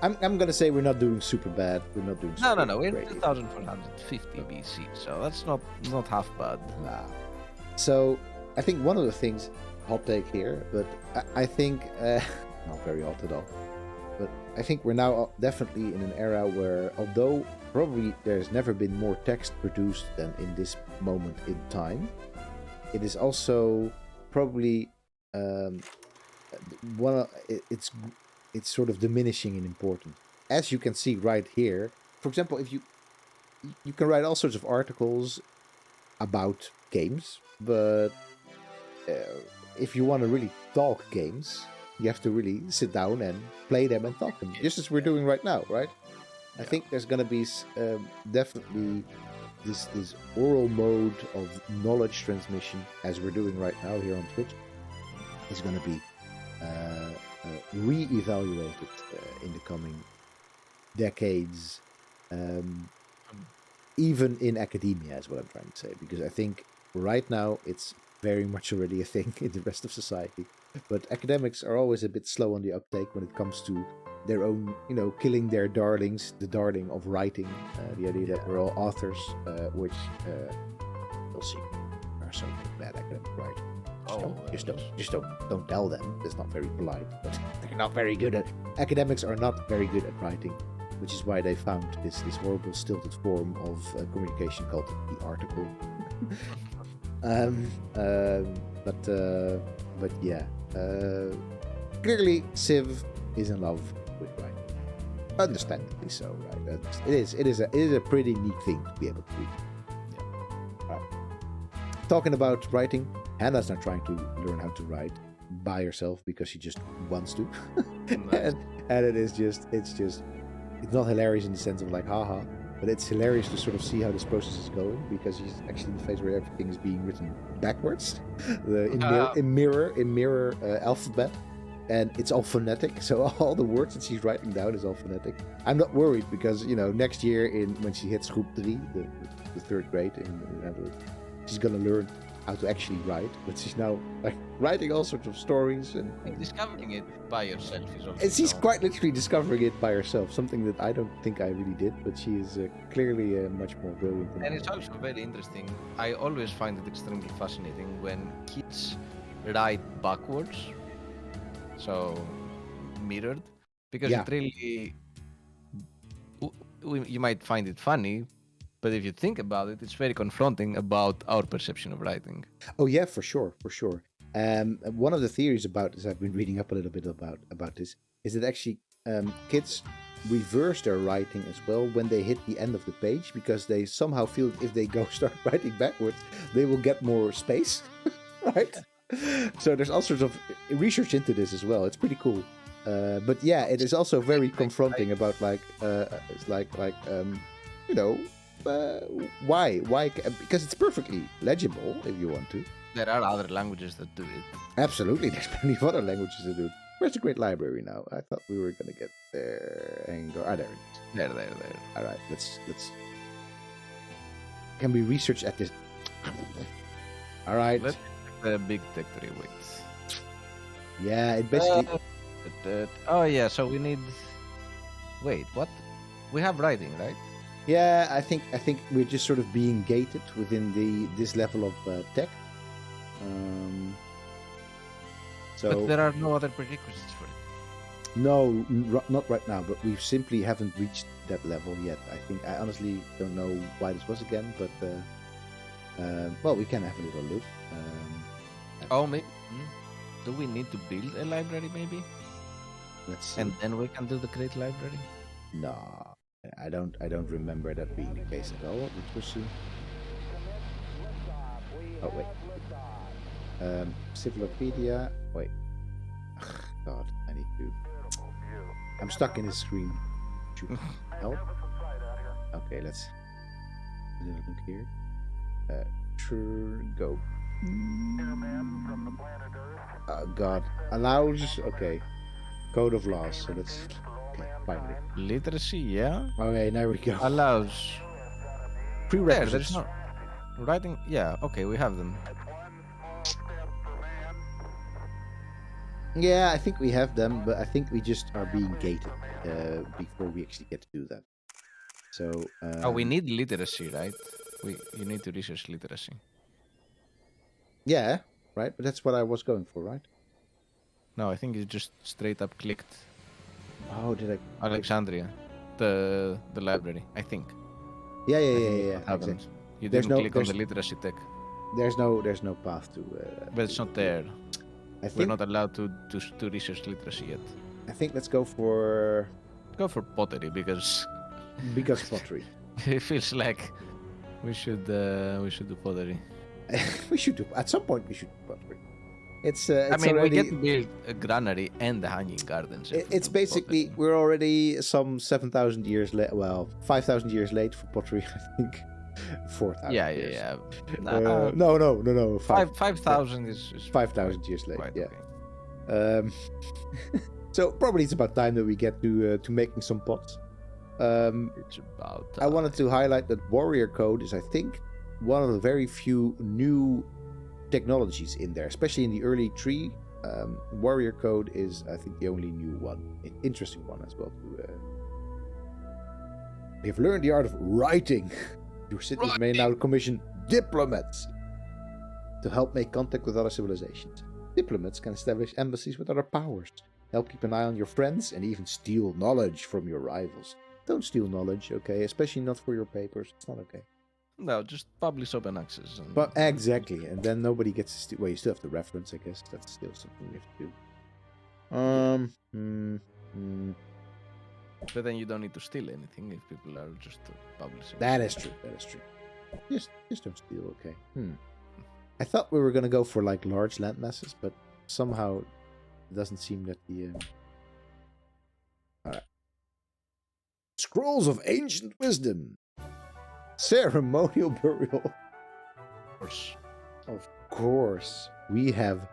I'm gonna say we're not doing super bad. We're not doing super No. We're great. 2450 BC, so that's not half bad. Nah. So I think one of the things, hot take here, but I think not very hot at all. But I think we're now definitely in an era where, although probably there's never been more text produced than in this moment in time, it is also probably it's sort of diminishing in importance. As you can see right here, for example, if you can write all sorts of articles about games, but if you want to really talk games, you have to really sit down and play them and talk them, just as we're doing right now, right? I think there's going to be definitely this oral mode of knowledge transmission, as we're doing right now here on Twitch, is going to be re-evaluated in the coming decades, even in academia, is what I'm trying to say, because I think right now it's very much already a thing in the rest of society, but academics are always a bit slow on the uptake when it comes to their own, killing their darlings, the darling of writing, the idea that we're all authors, which we'll see are some bad academic writers. Just don't tell them. That's not very polite, but they're not very good at. Academics are not very good at writing, which is why they found this horrible stilted form of communication called the article. But yeah, clearly Civ is in love with writing, understandably so, right? It is a pretty neat thing to be able to do. Yeah. All right. talking about writing, Hannah's not trying to learn how to write by herself because she just wants to. and it's not hilarious in the sense of like, haha, but it's hilarious to sort of see how this process is going because she's actually in the phase where everything is being written backwards, in mirror alphabet, and it's all phonetic. So all the words that she's writing down is all phonetic. I'm not worried because next year when she hits Groep 3, the third grade in the Netherlands, she's gonna learn how to actually write, but she's now like writing all sorts of stories and discovering it by yourself is also. And she's quite literally discovering it by herself, something that I don't think I really did, but she is clearly much more brilliant. And it's also very interesting. I always find it extremely fascinating when kids write backwards, so mirrored, because it really. You might find it funny. But if you think about it, it's very confronting about our perception of writing. Oh yeah, for sure. One of the theories about this, I've been reading up a little bit about this, is that actually kids reverse their writing as well when they hit the end of the page because they somehow feel if they go start writing backwards, they will get more space, right? So there's all sorts of research into this as well. It's pretty cool. But yeah, it is also very confronting about why? Because it's perfectly legible if you want to. There are other languages that do it. Absolutely, there's plenty of other languages that do it. Where's the Great Library now? I thought we were gonna get there and go. There it is. There. All right, let's. Can we research at this? All right. Let's the big tech 3 weights. Yeah, it basically. Oh yeah, so we need. Wait, what? We have writing, right? Yeah, I think we're just sort of being gated within this level of tech. But there are no other prerequisites for it. No, not right now. But we simply haven't reached that level yet. I honestly don't know why this was again. But well, we can have a little look. Maybe. Do we need to build a library? Maybe. Let's see. And then we can do the Great Library. No. I don't remember that being the case at all. Let's pursue. Oh wait. Civilopedia. Wait. Ugh, God, I need to. I'm stuck in the screen. Help. Okay, let's look here. Go. Oh God. Allows. Okay. Code of laws. So let's. Finally. Literacy, yeah. Okay, there we go. Allows. Prerequisites. There's no writing. Yeah, okay, we have them. Yeah, I think we have them, but I think we just are being gated before we actually get to do that. So. We need literacy, right? You need to research literacy. Yeah, right. But that's what I was going for, right? No, I think you just straight up clicked. Oh, did I? Alexandria, the library, I think. Yeah. Exactly. You didn't click on the literacy tech. There's no path to. But it's not there. I think we're not allowed to research literacy yet. I think let's go for. Go for pottery because. Because pottery. It feels like we should do pottery. We should do at some point. We should do pottery. It's I mean, already, we get to build a granary and the hanging gardens. It's basically pottery. We're already some 7,000 years late. Well, 5,000 years late for pottery. I think 4,000. Yeah. No. 5,000 is 5,000 years late. Yeah. Okay. So probably it's about time that we get to making some pots. It's about time. I wanted to highlight that warrior code is, I think, one of the very few new technologies in there, especially in the early tree. Warrior code is, I think, the only new one, an interesting one as well. We have learned the art of writing. Your cities may now commission diplomats to help make contact with other civilizations. Diplomats can establish embassies with other powers, help keep an eye on your friends, and even steal knowledge from your rivals. Don't steal knowledge, okay? Especially not for your papers. It's not okay. No, just publish open access. But exactly, and then nobody gets to steal. Well, you still have to reference, I guess. That's still something you have to do. But then you don't need to steal anything if people are just publishing. That is true. Just don't steal, okay? I thought we were gonna go for like large land masses, but somehow it doesn't seem that the. All right. Scrolls of Ancient Wisdom. Ceremonial burial. Of course. We have.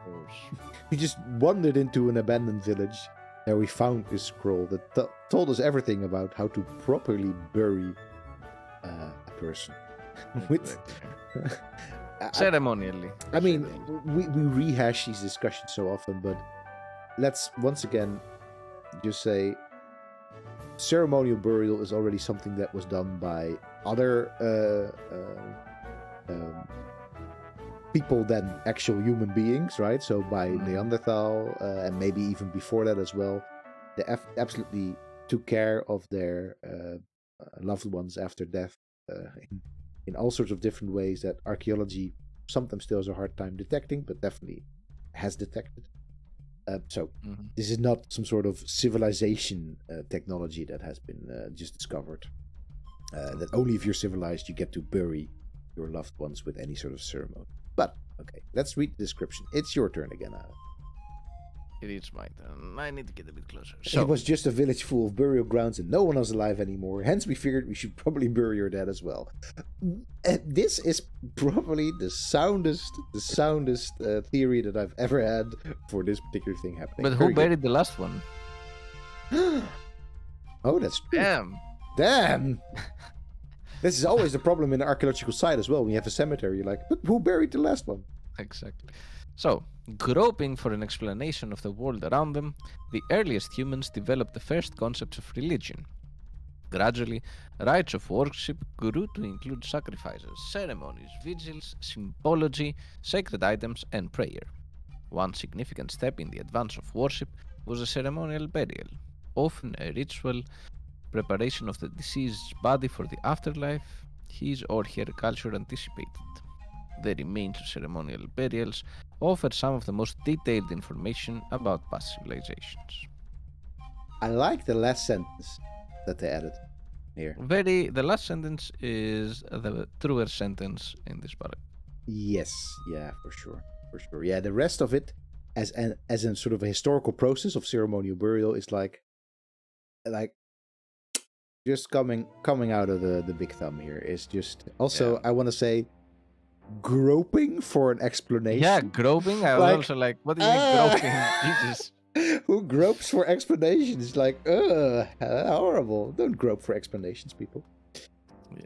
We just wandered into an abandoned village. There we found this scroll that told us everything about how to properly bury a person. With ceremonially. I mean, we rehash these discussions so often, but let's once again just say ceremonial burial is already something that was done by other people than actual human beings, right? So by Neanderthal, and maybe even before that as well. They absolutely took care of their loved ones after death in all sorts of different ways that archaeology sometimes still has a hard time detecting, but definitely has detected. So this is not some sort of civilization technology that has been just discovered. That only if you're civilized you get to bury your loved ones with any sort of ceremony. But, okay, let's read the description. It's your turn again, Alan. It is my turn. I need to get a bit closer. So, it was just a village full of burial grounds and no one was alive anymore. Hence, we figured we should probably bury your dead as well. And this is probably the soundest theory that I've ever had for this particular thing happening. But who buried the last one? Oh, that's true. Damn! This is always the problem in an archaeological site as well. When you have a cemetery, you're like, but who buried the last one? Exactly. So, groping for an explanation of the world around them, the earliest humans developed the first concepts of religion. Gradually, rites of worship grew to include sacrifices, ceremonies, vigils, symbology, sacred items, and prayer. One significant step in the advance of worship was a ceremonial burial, often a ritual preparation of the deceased's body for the afterlife his or her culture anticipated. The remains of ceremonial burials offer some of the most detailed information about past civilizations. I like the last sentence that they added here. The last sentence is the truer sentence in this part. Yes, yeah, for sure. Yeah, the rest of it, as a sort of a historical process of ceremonial burial, is like just coming out of the big thumb here is just also I want to say groping for an explanation. Yeah, groping. I was also like, what do you mean groping? Jesus. Who gropes for explanations? Like, horrible. Don't grope for explanations, people.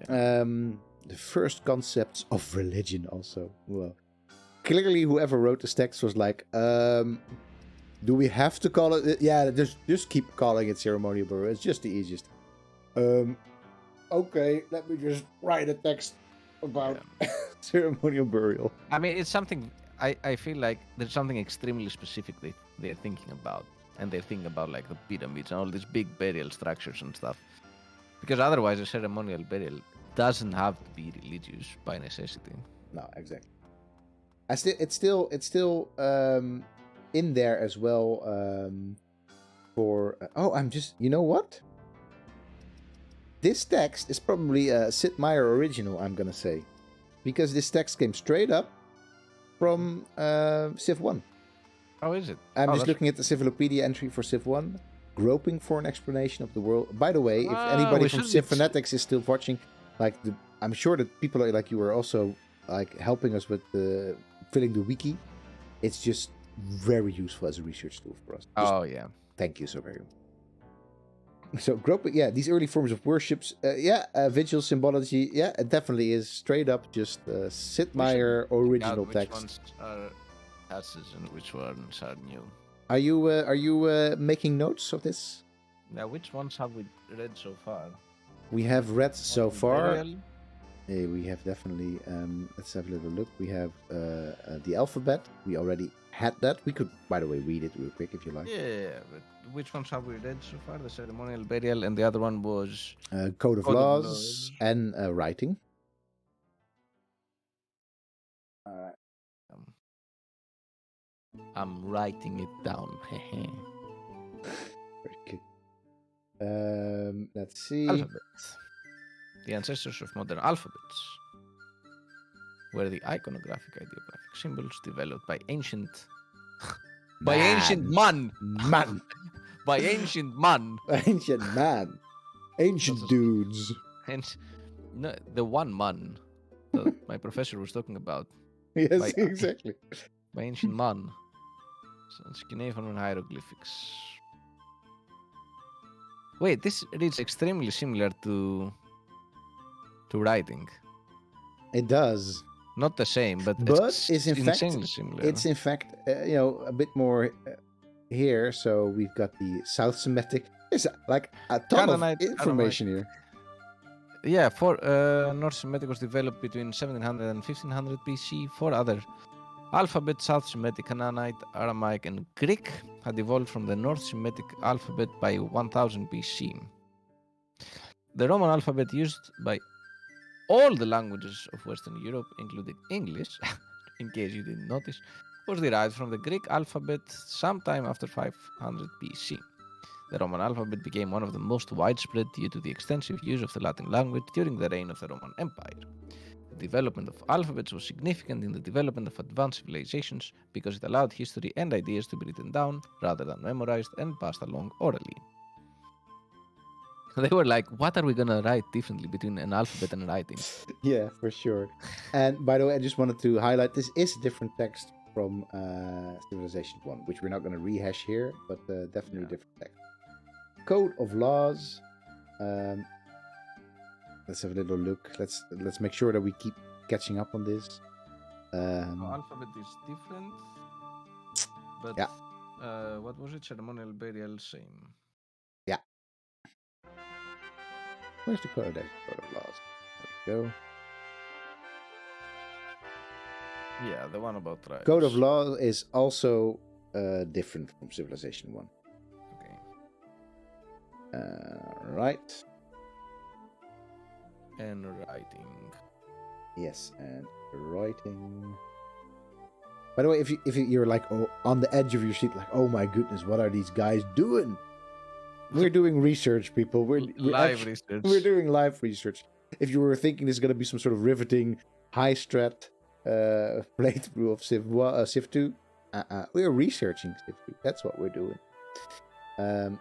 Yeah. The first concepts of religion also. Well, clearly whoever wrote this text was like, do we have to call it? Yeah, just keep calling it ceremonial burial. It's just the easiest. Okay, let me just write a text about ceremonial burial. I mean, it's something, I feel like there's something extremely specific they're thinking about. And they're thinking about like the pyramids and all these big burial structures and stuff. Because otherwise a ceremonial burial doesn't have to be religious by necessity. No, exactly. It's still in there as well for... I'm just... You know what? This text is probably a Sid Meier original, I'm gonna say. Because this text came straight up from Civ 1. Oh, is it? I'm just looking at the Civilopedia entry for Civ 1. Groping for an explanation of the world. By the way, if anybody from Civ Fanatics is still watching, like I'm sure that people like you are also like helping us with filling the wiki. It's just very useful as a research tool for us. Thank you so very much. So groping, these early forms of worships, vigil symbology, it definitely is straight up just Sid Meier original text. Which ones are passes and which ones are new? Are you making notes of this? Now, which ones have we read so far? We have read so far. We have definitely. Let's have a little look. We have the alphabet. We already had that. We could, by the way, read it real quick if you like. Yeah, but which ones have we read so far? The ceremonial burial, and the other one was Code of Laws and writing. I'm writing it down. Very good. Let's see. Alphabets. The ancestors of modern alphabets. were the iconographic ideographic symbols developed by ancient Man. by ancient man. Ancient man. Ancient dudes. And no, the one man that my professor was talking about. Yes, exactly. By ancient man. So cuneiform hieroglyphics. Wait, this reads extremely similar to writing. It does. Not the same, but it's in fact insanely similar. It's in fact a bit more here. So we've got the South Semitic. There's like a ton of information here. Yeah, North Semitic was developed between 1700 and 1500 BC. 4 other alphabets, South Semitic, Canaanite, Aramaic, and Greek, had evolved from the North Semitic alphabet by 1000 BC. The Roman alphabet used by all the languages of Western Europe, including English, in case you didn't notice, was derived from the Greek alphabet sometime after 500 BC. The Roman alphabet became one of the most widespread due to the extensive use of the Latin language during the reign of the Roman Empire. The development of alphabets was significant in the development of advanced civilizations because it allowed history and ideas to be written down rather than memorized and passed along orally. They were like, what are we going to write differently between an alphabet and writing? Yeah, for sure. And by the way, I just wanted to highlight this is a different text from Civilization 1, which we're not going to rehash here, but definitely a different text. Code of laws. Let's have a little look. Let's make sure that we keep catching up on this. Alphabet is different, but yeah. What was it? Ceremonial burial, same. Yeah. Where's the code of laws? There we go. Yeah, the one about tribes. Code of law is also different from Civilization 1. Okay. Right. And writing. Yes, and writing. By the way, if you're like on the edge of your seat, like, oh my goodness, what are these guys doing? We're doing research, people. We're research. We're doing live research. If you were thinking this is going to be some sort of riveting, high strat playthrough of Civ 2, we're researching Civ 2. That's what we're doing.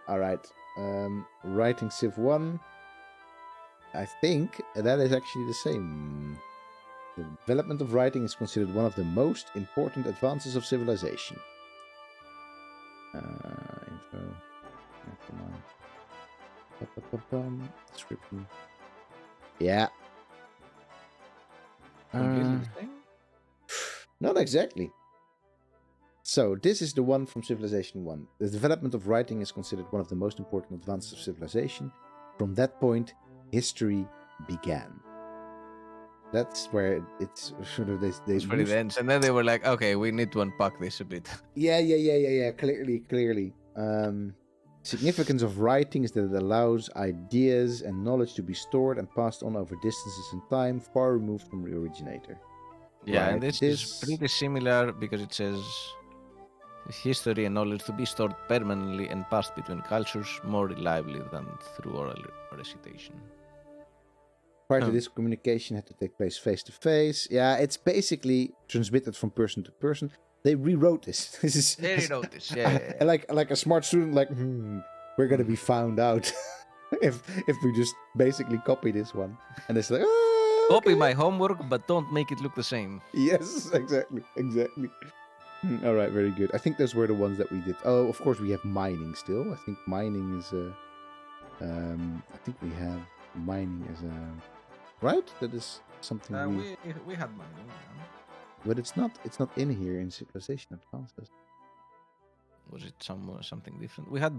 All right. Writing Civ 1. I think that is actually the same. The development of writing is considered one of the most important advances of civilization. Info. Description. Yeah. Not exactly. So, this is the one from Civilization 1. The development of writing is considered one of the most important advances of civilization. From that point, history began. That's where it's sort of this. That's where it ends, and then they were like, "Okay, we need to unpack this a bit." Yeah. Clearly. Significance of writing is that it allows ideas and knowledge to be stored and passed on over distances and time far removed from the originator. Yeah, right. And this is pretty similar because it says history and knowledge to be stored permanently and passed between cultures more reliably than through oral recitation. Prior to this, communication had to take place face to face. Yeah, it's basically transmitted from person to person. They rewrote this. They rewrote this. Yeah. Like a smart student, like, we're gonna be found out if we just basically copy this one. And it's like, copy my homework, but don't make it look the same. Yes, exactly. All right, very good. I think those were the ones that we did. Oh, of course, we have mining still. I think mining is I think we have mining as a right. That is something we had mining, but it's not in here in Civilization Advances. Was it something different? We had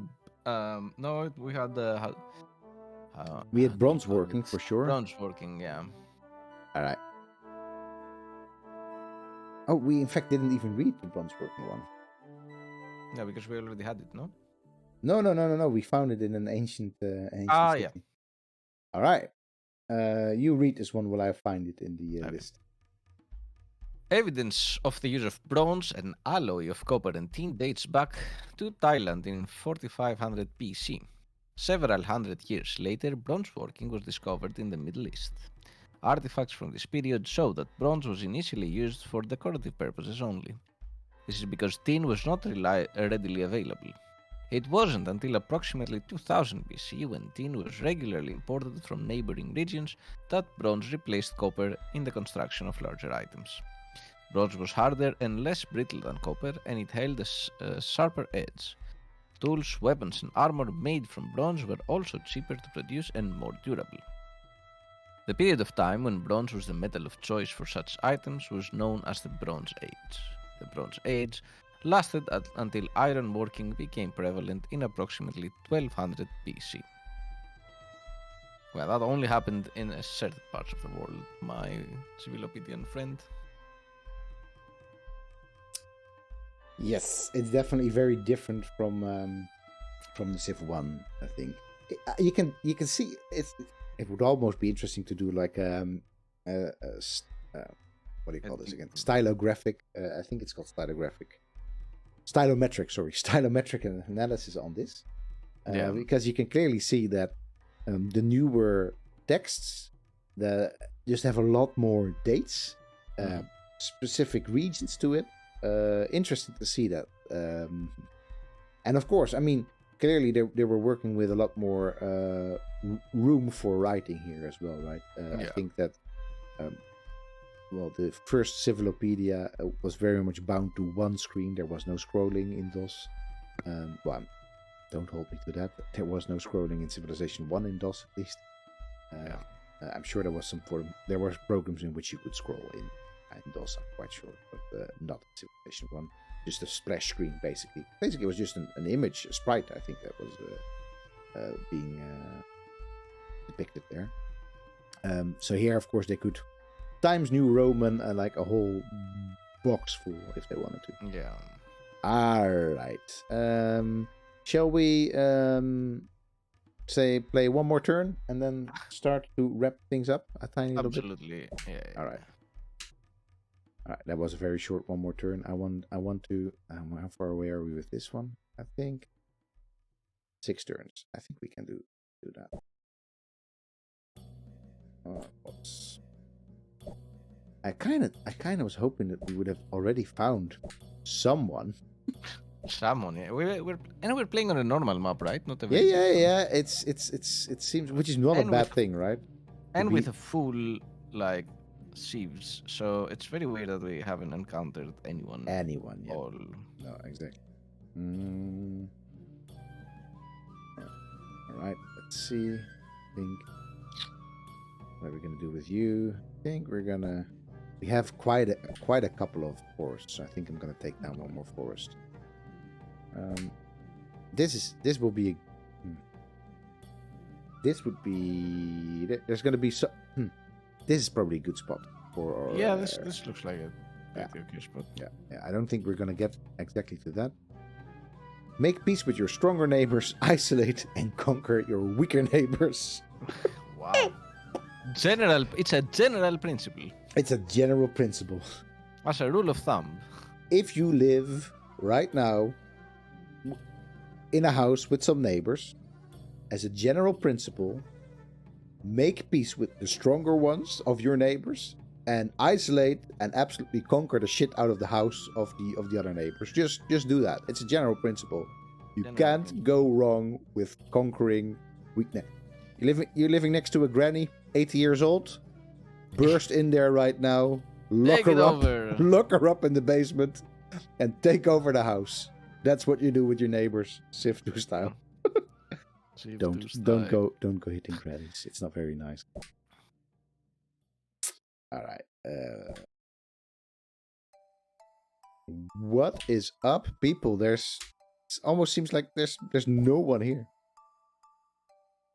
we had bronze working for sure. Bronze working, yeah. All right. Oh, we in fact didn't even read the bronze working one. Yeah, because we already had it, no? No. We found it in an ancient city. Yeah. All right. You read this one while I find it in the list. Evidence of the use of bronze, an alloy of copper and tin, dates back to Thailand in 4500 BC. Several hundred years later, bronze working was discovered in the Middle East. Artifacts from this period show that bronze was initially used for decorative purposes only. This is because tin was not readily available. It wasn't until approximately 2000 BC, when tin was regularly imported from neighboring regions, that bronze replaced copper in the construction of larger items. Bronze was harder and less brittle than copper, and it held a sharper edge. Tools, weapons, and armor made from bronze were also cheaper to produce and more durable. The period of time when bronze was the metal of choice for such items was known as the Bronze Age. The Bronze Age lasted until iron working became prevalent in approximately 1200 BC. Well, that only happened in a certain parts of the world, my Civilopedian friend. Yes, it's definitely very different from the Civ 1, I think. You can see it would almost be interesting to do like what do you call this again? Stylographic. I think it's called stylometric analysis on this. Because you can clearly see that the newer texts that just have a lot more dates, specific regions to it. Interesting to see that. And of course, I mean, clearly they were working with a lot more room for writing here as well, right? I think that the first Civilopedia was very much bound to one screen. There was no scrolling in DOS. Don't hold me to that. There was no scrolling in Civilization 1 in DOS, at least. I'm sure there was there were programs in which you could scroll in DOS, I'm quite sure, but not in Civilization 1. Just a splash screen, basically. Basically, it was just an image, a sprite, I think, that was being depicted there. So here, of course, they could Times New Roman like a whole box full if they wanted to. Yeah. All right. Shall we play one more turn and then start to wrap things up a tiny little bit? Absolutely. Yeah. All right. All right. That was a very short one more turn. I want to. How far away are we with this one? I think 6 turns. I think we can do that. Oops. I kind of was hoping that we would have already found someone. Yeah. We're playing on a normal map, right? Not a yeah. It seems, which is not a bad thing, right? And with a full sieves, so it's very weird that we haven't encountered anyone. Yeah. All... No, exactly. All right. Let's see. I think. What are we gonna do with you? I think we have quite a couple of forests. So I think I'm gonna take down one more forest. This would be there's gonna be this is probably a good spot for this looks like a pretty okay spot. Yeah, I don't think we're gonna get exactly to that. Make peace with your stronger neighbors, isolate and conquer your weaker neighbors. Wow. It's a general principle. It's a general principle. As a rule of thumb. If you live right now in a house with some neighbors, as a general principle, make peace with the stronger ones of your neighbors and isolate and absolutely conquer the shit out of the house of the other neighbors. Just do that. It's a general principle. You can't go wrong with conquering weakness. You're living next to a granny, 80 years old. Burst in there right now. Lock her up in the basement and take over the house. That's what you do with your neighbors, Civ 2 style. Don't go hitting grannies. It's not very nice. All right. What is up, people? It almost seems like there's no one here.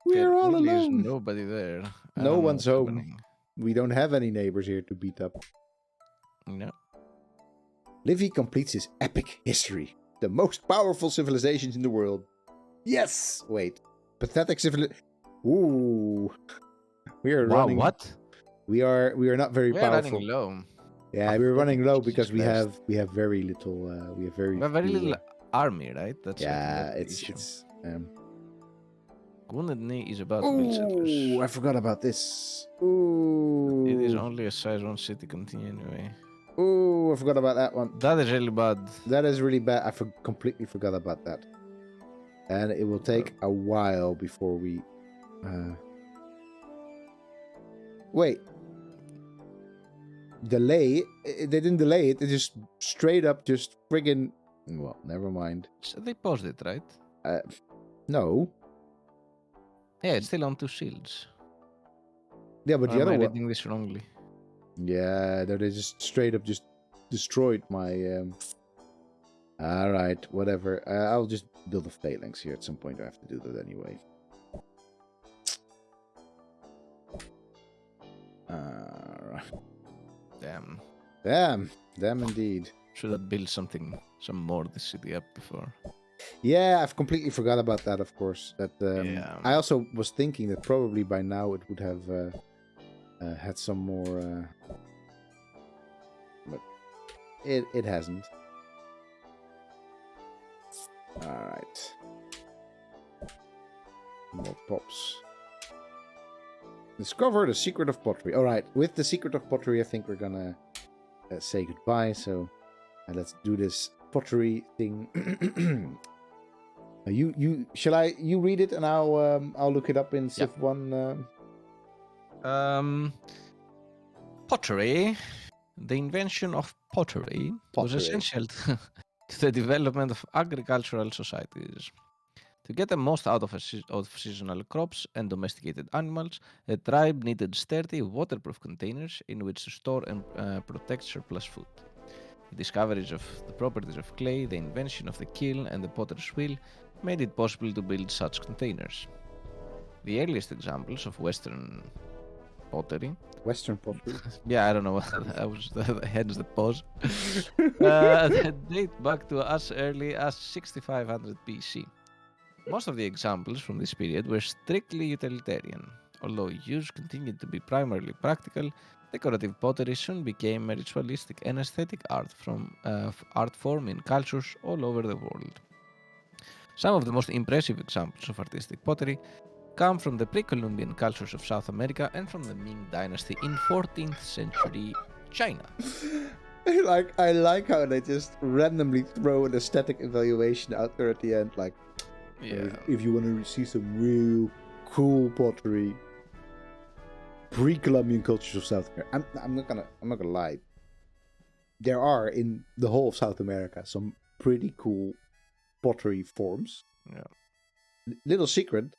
We're all alone. There's nobody there. No one's home. We don't have any neighbors here to beat up. No. Livy completes his epic history. The most powerful civilizations in the world. Yes! Wait. Pathetic civilization. Ooh. We are running. What? We are not very powerful. Running low. Yeah, we're running low because we have very little. We have very little army, right? It's Gunhild is about to build settlers. I forgot about this. Ooh. is only a size 1 city. Continue anyway. Ooh, I forgot about that one. That is really bad. That is really bad. I completely forgot about that. And it will take a while before we... Wait. Delay? They didn't delay it. They just straight up just friggin... Well, never mind. So they paused it, right? No. Yeah, it's still on 2 shields. Yeah, but Or the am other I one... reading this wrongly? Yeah, they just straight up just destroyed my... Alright, whatever. I'll just build a phalanx here at some point. I have to do that anyway. Alright. Damn indeed. Should have built some more this city up before. Yeah, I've completely forgot about that, of course. That Yeah. I also was thinking that probably by now it would have had some more... but it hasn't. Alright. More pops. Discover the secret of pottery. Alright, with the secret of pottery, I think we're gonna say goodbye. So let's do this pottery thing. You read it and I'll look it up in Civ 1. Pottery. The invention of pottery was essential to the development of agricultural societies. To get the most out of seasonal crops and domesticated animals, a tribe needed sturdy, waterproof containers in which to store and protect surplus food. The discoveries of the properties of clay, the invention of the kiln and the potter's wheel made it possible to build such containers. The earliest examples of Western pottery. Yeah, I don't know. I was hence the pause. Date back to as early as 6500 BC. Most of the examples from this period were strictly utilitarian. Although use continued to be primarily practical, decorative pottery soon became a ritualistic and aesthetic art form in cultures all over the world. Some of the most impressive examples of artistic pottery come from the pre-Columbian cultures of South America and from the Ming Dynasty in 14th century China. I like how they just randomly throw an aesthetic evaluation out there at the end, like, if you want to see some real cool pottery, pre-Columbian cultures of South America. I'm not gonna lie. There are in the whole of South America some pretty cool pottery forms. Yeah. Little secret.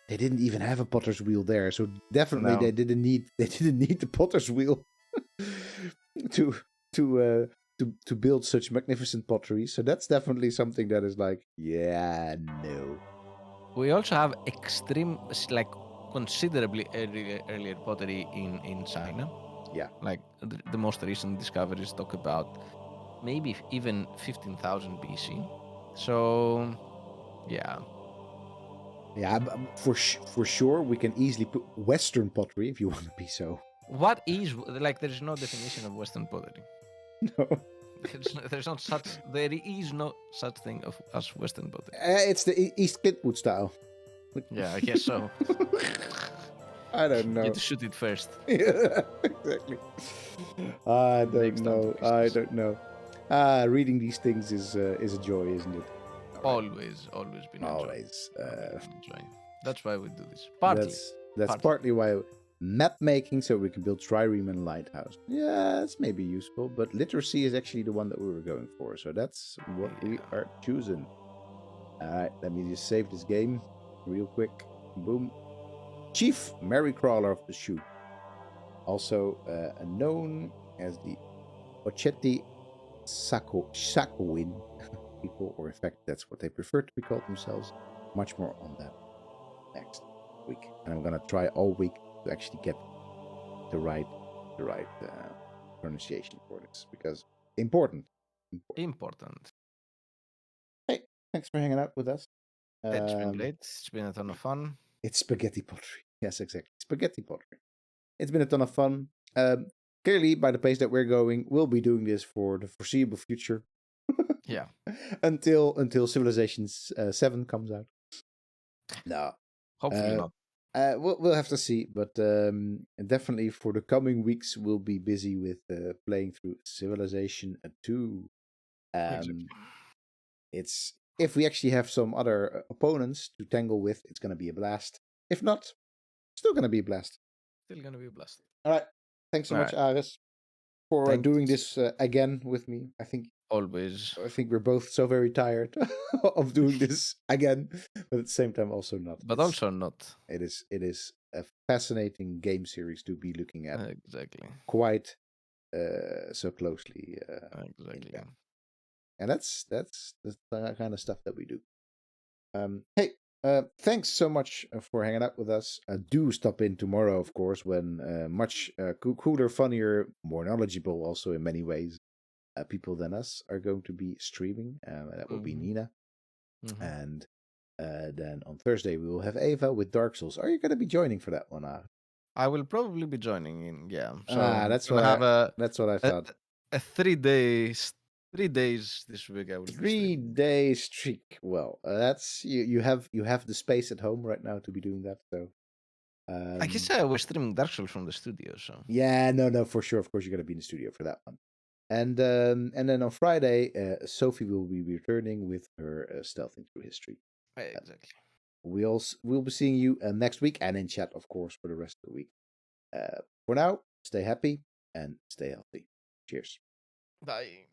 They didn't even have a potter's wheel there, so definitely they didn't need the potter's wheel to build such magnificent pottery. So that's definitely something that is like, yeah, no. We also have considerably earlier pottery in China. Yeah. Like the most recent discoveries talk about maybe even 15,000 BC. So, yeah. Yeah, for sure, we can easily put Western pottery if you want to be so. What is, there's no definition of Western pottery. No. There is no such thing as Western pottery. It's the East Clintwood style. Yeah, I guess so. I don't know. You have to shoot it first. Yeah, exactly. I don't know. Reading these things is a joy, isn't it? Always been always enjoying. That's why we do this. That's partly why map making, so we can build trireme and lighthouse. Yeah, it's maybe useful, but literacy is actually the one that we were going for, so that's what we are choosing. All right, let me just save this game real quick. Boom. Chief Merrycrawler of the Shoot, also known as the Ochetti Sakowin people, or in fact that's what they prefer to be called themselves. Much more on that next week, and I'm gonna try all week to actually get the right pronunciation for this, because important. Hey, thanks for hanging out with us. It's been great. It's been a ton of fun. It's spaghetti pottery. Yes, exactly. Spaghetti pottery. It's been a ton of fun. Clearly, by the pace that we're going, we'll be doing this for the foreseeable future. Yeah. Until Civilization 7 comes out. No. Hopefully not. We'll have to see, but definitely for the coming weeks, we'll be busy with playing through Civilization 2. Exactly. It's if we actually have some other opponents to tangle with, it's going to be a blast. If not, still going to be a blast. Still gonna be a blast. All right, thanks so All much, right. Aris, for doing this again with me. I think we're both so very tired of doing this again, but at the same time also not. But also not. It is a fascinating game series to be looking at Exactly. quite so closely. Exactly. And that's the kind of stuff that we do. Hey, thanks so much for hanging out with us. Do stop in tomorrow, of course, when much cooler, funnier, more knowledgeable, also in many ways, people than us are going to be streaming. That will be Nina. And then on Thursday we will have Ava with Dark Souls. Are you going to be joining for that one? I will probably be joining in. Yeah. So that's what that's what I thought. A 3 days. 3 days this week. I will. 3 day streak. Well, that's you have the space at home right now to be doing that. So. I guess I was streaming Dark Souls from the studio. So. Yeah, no, for sure. Of course, you're going to be in the studio for that one. And then on Friday, Sophie will be returning with her Stealthing Through History. Exactly. We'll be seeing you next week and in chat, of course, for the rest of the week. For now, stay happy and stay healthy. Cheers. Bye.